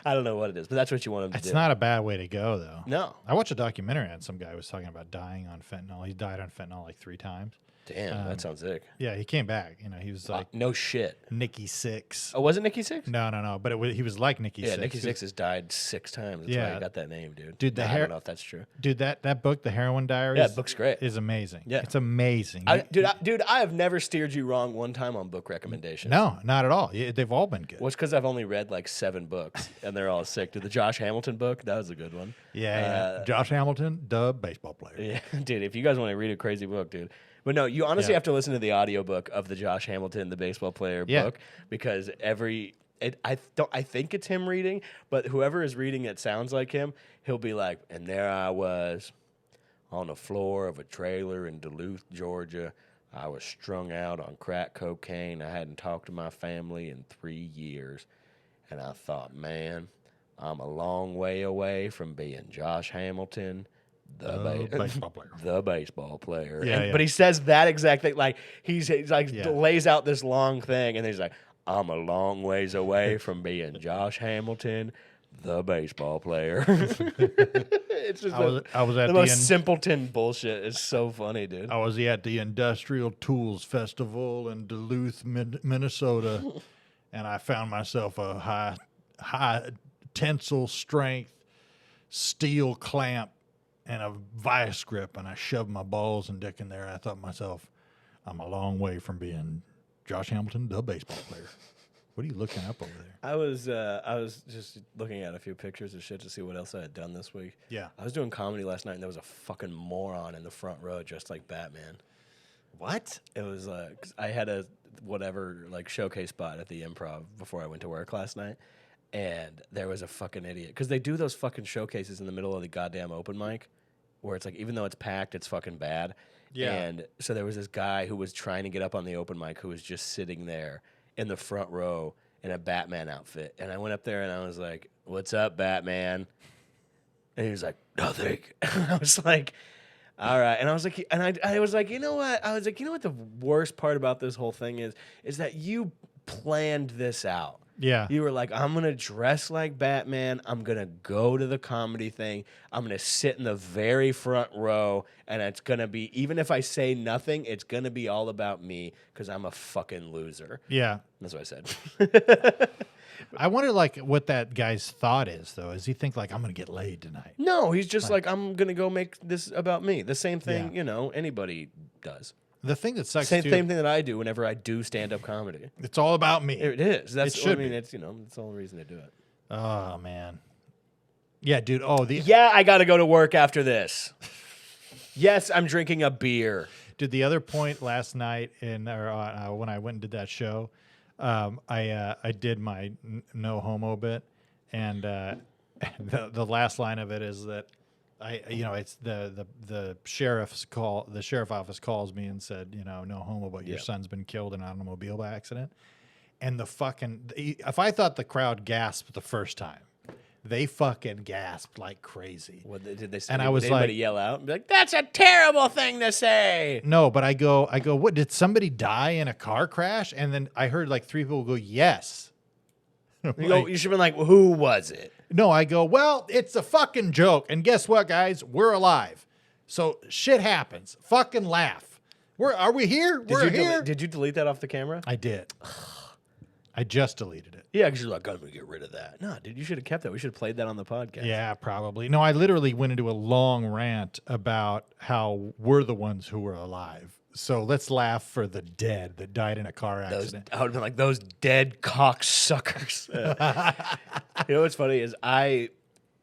I don't know what it is, but that's what you want them to It's do. not a bad way to go, though. No, I watched a documentary and some guy was talking about dying on fentanyl. He died on fentanyl like 3 times. damn, that sounds sick. Yeah, he came back. He was like No shit. Nikki Six. Oh, was it Nikki Six? No. But he was like Nikki Yeah, Six. Nikki Six has died 6 times. That's why Yeah. he got that name, dude. Dude, the I hair- don't know if that's true. Dude, that book, The Heroin Diaries. Yeah, the book's great. Is amazing. Yeah. It's amazing. Dude, I have never steered you wrong one time on book recommendations. No, not at all. They've all been good. Well, it's because I've only read like 7 books, and they're all sick. Dude, the Josh Hamilton book, that was a good one. Yeah. Josh Hamilton, dub baseball player. Yeah, dude, if you guys want to read a crazy book, dude. But no, you honestly Yeah. have to listen to the audiobook of the Josh Hamilton, the baseball player Yeah. book, because I think it's him reading, but whoever is reading it sounds like him. He'll be like, and there I was on the floor of a trailer in Duluth, Georgia. I was strung out on crack cocaine. I hadn't talked to my family in 3 years. And I thought, man, I'm a long way away from being Josh Hamilton, The baseball player. the baseball player. Yeah, yeah. But he says that exact thing. Like he's like Yeah. lays out this long thing, and he's like, I'm a long ways away from being Josh Hamilton, the baseball player. It's just I was at the the most simpleton bullshit. It's so funny, dude. I was at the Industrial Tools Festival in Duluth, Minnesota, and I found myself a high tensile strength steel clamp and a vice grip, and I shoved my balls and dick in there. And I thought to myself, I'm a long way from being Josh Hamilton, the baseball player. What are you looking up over there? I was just looking at a few pictures of shit to see what else I had done this week. Yeah. I was doing comedy last night, and there was a fucking moron in the front row dressed like Batman. What? It was 'cause I had a whatever like showcase spot at the Improv before I went to work last night, and there was a fucking idiot because they do those fucking showcases in the middle of the goddamn open mic, where it's like even though it's packed, it's fucking bad. Yeah. And so there was this guy who was trying to get up on the open mic who was just sitting there in the front row in a Batman outfit, and I went up there and I was like, "What's up, Batman?" And he was like, "Nothing." I was like, all right. And I was like, I was like, you know what? I was like, you know what the worst part about this whole thing is that you planned this out. Yeah. You were like, I'm going to dress like Batman. I'm going to go to the comedy thing. I'm going to sit in the very front row. And it's going to be, even if I say nothing, it's going to be all about me because I'm a fucking loser. Yeah. That's what I said. I wonder, like, what that guy's thought is, though. Does he think, like, I'm going to get laid tonight? No, he's just like, I'm going to go make this about me. The same thing, Yeah. you know, anybody does. The thing that sucks, Same too, thing that I do whenever I do stand-up comedy. it's all about me. It is. That's should I mean, be. it's it's the only reason to do it. Oh, man. Yeah, dude. Oh, Yeah, I got to go to work after this. Yes, I'm drinking a beer. Dude, the other point last night when I went and did that show, I did my no homo bit, and the last line of it is that it's the sheriff's call. The sheriff office calls me and said, no homo, but your son's been killed in an automobile by accident. And if I thought the crowd gasped the first time, they fucking gasped like crazy. What did they say? And I was did anybody like, yell out and be like, "That's a terrible thing to say"? No, but I go, what, did somebody die in a car crash? And then I heard like 3 people go, yes. You should have been like, "Who was it?" No, I go, well, it's a fucking joke. And guess what, guys? We're alive. So shit happens. Fucking laugh. Are we here? We're here. Did you delete that off the camera? I did. I just deleted it. Yeah, because you're like, I'm going to get rid of that. No, dude, you should have kept that. We should have played that on the podcast. Yeah, probably. No, I literally went into a long rant about how we're the ones who were alive. So let's laugh for the dead that died in a car accident. I would have been like, those dead cocksuckers. You know what's funny is I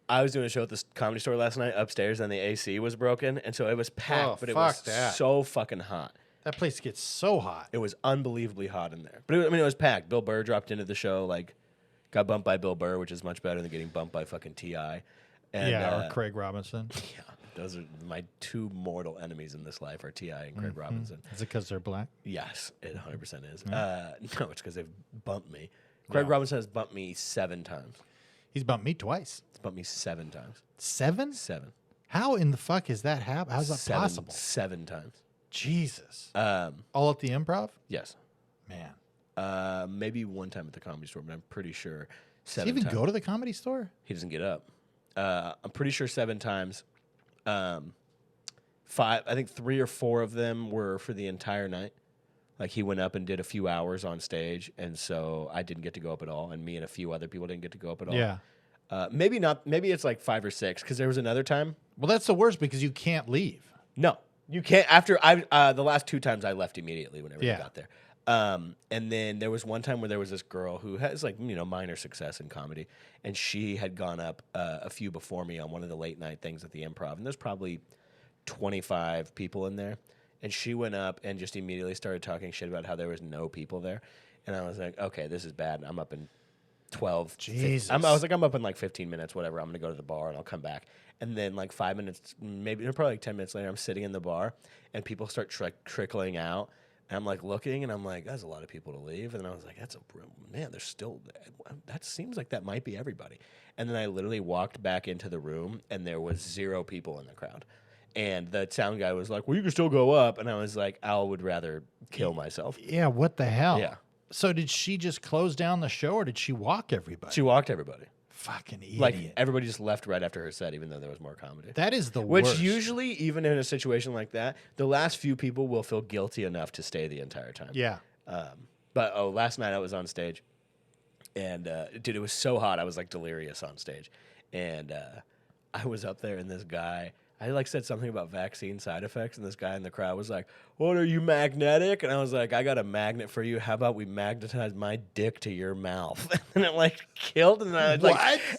was doing a show at this Comedy Store last night upstairs, and the AC was broken, and so it was packed, but it was so fucking hot. That place gets so hot. It was unbelievably hot in there. But it was packed. Bill Burr dropped into the show, got bumped by Bill Burr, which is much better than getting bumped by fucking T.I. And, or Craig Robinson. Yeah, those are my two mortal enemies in this life are T.I. and Craig Robinson. Is it because they're black? Yes, it 100% is. No, it's because they've bumped me. Craig Robinson has bumped me 7 times. He's bumped me twice. He's bumped me 7 times. 7? 7. How in the fuck is that happen? How's that possible? 7 times. Jesus. All at the Improv? Yes. Man. Maybe one time at the Comedy Store, but I'm pretty sure 7 Does he even times. go to the Comedy Store? He doesn't get up. I'm pretty sure 7 times. 5, I think 3 or 4 of them were for the entire night. Like he went up and did a few hours on stage, and so I didn't get to go up at all, and me and a few other people didn't get to go up at all. Yeah. Maybe not. Maybe it's like 5 or 6 because there was another time. Well, that's the worst because you can't leave. No, you can't. After the last 2 times I left immediately whenever you got there. And then there was one time where there was this girl who has minor success in comedy, and she had gone up a few before me on one of the late night things at the Improv, and there's probably 25 people in there, and she went up and just immediately started talking shit about how there was no people there, and I was like, okay, this is bad. I'm up in 12. Jesus. I was like, I'm up in like 15 minutes, whatever. I'm gonna go to the bar and I'll come back. And then like 5 minutes, probably like 10 minutes later, I'm sitting in the bar and people start trickling out. And I'm like looking and I'm like, that's a lot of people to leave. And then I was like, there's still, that seems like that might be everybody. And then I literally walked back into the room and there was 0 people in the crowd. And the sound guy was like, well, you can still go up. And I was like, I would rather kill myself. Yeah, what the hell? Yeah. So did she just close down the show or did she walk everybody? She walked everybody. Fucking idiot. Like everybody just left right after her set, even though there was more comedy. That is the worst. Which usually, even in a situation like that, the last few people will feel guilty enough to stay the entire time. Yeah. But last night I was on stage, and dude, it was so hot. I was like delirious on stage, and I was up there, and this guy, I like said something about vaccine side effects, and this guy in the crowd was like, "What, are you magnetic?" And I was like, "I got a magnet for you. How about we magnetize my dick to your mouth?" And it like killed, and then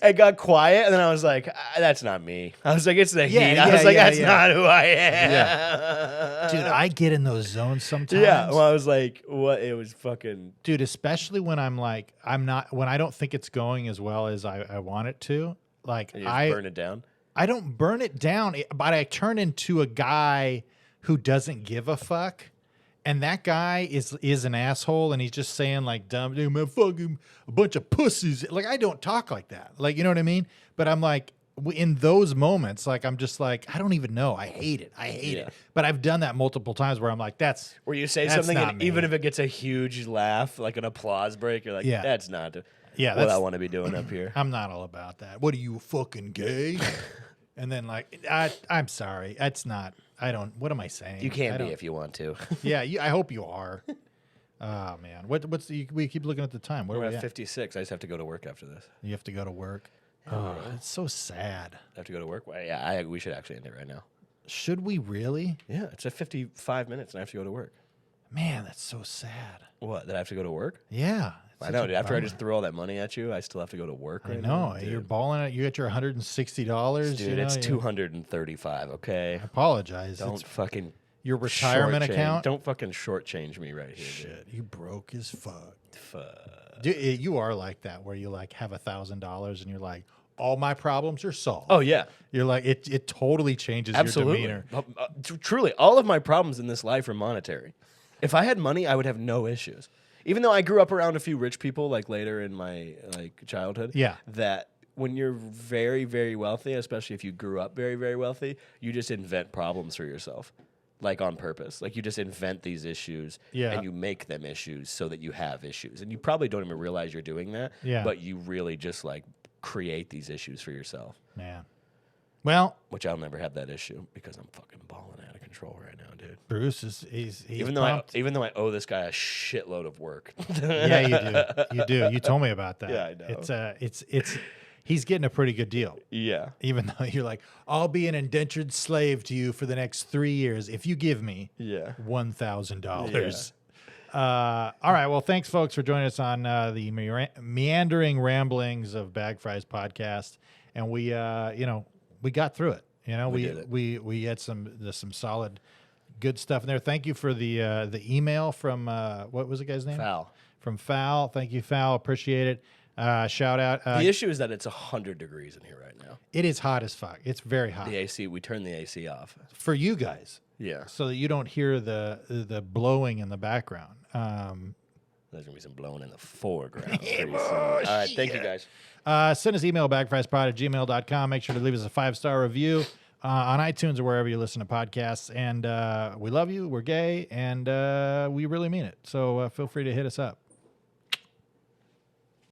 it got quiet, and then I was like, "That's not me." I was like, "It's the heat." I was like, "That's not who I am." Yeah. Dude, I get in those zones sometimes. Yeah, well, I was like, "What?" It was fucking. Dude, especially when when I don't think it's going as well as I want it to. Like you just burn it down. I don't burn it down, but I turn into a guy who doesn't give a fuck. And that guy is an asshole, and he's just saying like dumb, dude, man, fucking a bunch of pussies. Like I don't talk like that. Like, you know what I mean? But I'm like, in those moments, like I'm just like, I don't even know. I hate it. I hate it. But I've done that multiple times where I'm like, where you say something, and even if it gets a huge laugh, like an applause break, you're like, that's not what I want to be doing up here. I'm not all about that. What are you, fucking gay? And then like, I'm sorry. That's not, what am I saying? You can be if you want to. Yeah, I hope you are. Oh, man. We keep looking at the time. We're at 56. I just have to go to work after this. You have to go to work? Oh, it's so sad. I have to go to work? Well, yeah, we should actually end it right now. Should we really? Yeah, it's at 55 minutes and I have to go to work. Man, that's so sad. What, that I have to go to work? Yeah. I know. After I just threw all that money at you, I still have to go to work right now. I know. You're balling it. You got your $160. Dude, it's $235, okay? I apologize. Don't fucking your retirement Shortchange. account. Don't fucking shortchange me right here, Shit, you broke as fuck. dude. Fuck. Dude, you are like that, where you like have $1,000 and you're like, all my problems are solved. Oh yeah, You're like, it totally changes absolutely. your demeanor. Truly, all of my problems in this life are monetary. If I had money, I would have no issues. Even though I grew up around a few rich people, like later in my like childhood. Yeah. That when you're very, very wealthy, especially if you grew up very, very wealthy, you just invent problems for yourself. Like on purpose. Like you just invent these issues and you make them issues so that you have issues. And you probably don't even realize you're doing that. Yeah. But you really just like create these issues for yourself. Man. Well, Which I'll never have that issue because I'm fucking balling out of control right now, dude. Bruce is he's Even pumped. though I owe this guy a shitload of work. Yeah, you do. You do. You told me about that. Yeah, I know. It's he's getting a pretty good deal. Yeah. Even though you're like, I'll be an indentured slave to you for the next 3 years if you give me Yeah. $1,000. All right. Well, thanks, folks, for joining us on the meandering ramblings of Bag Fries podcast. And we, we got through it. We did it. We had some solid, good stuff in there. Thank you for the email from what was the guy's name? Foul. From Foul. Thank you, Foul. Appreciate it. Shout out. The issue is that it's 100 degrees in here right now. It is hot as fuck. It's very hot The AC, we turned the AC off. for you guys, Yeah. so that you don't hear the blowing in the background. There's going to be some blowing in the foreground. pretty soon. All right. Thank you, guys. Send us email, bagfriespod@gmail.com. Make sure to leave us a 5-star review on iTunes or wherever you listen to podcasts. And we love you. We're gay, and we really mean it. So feel free to hit us up.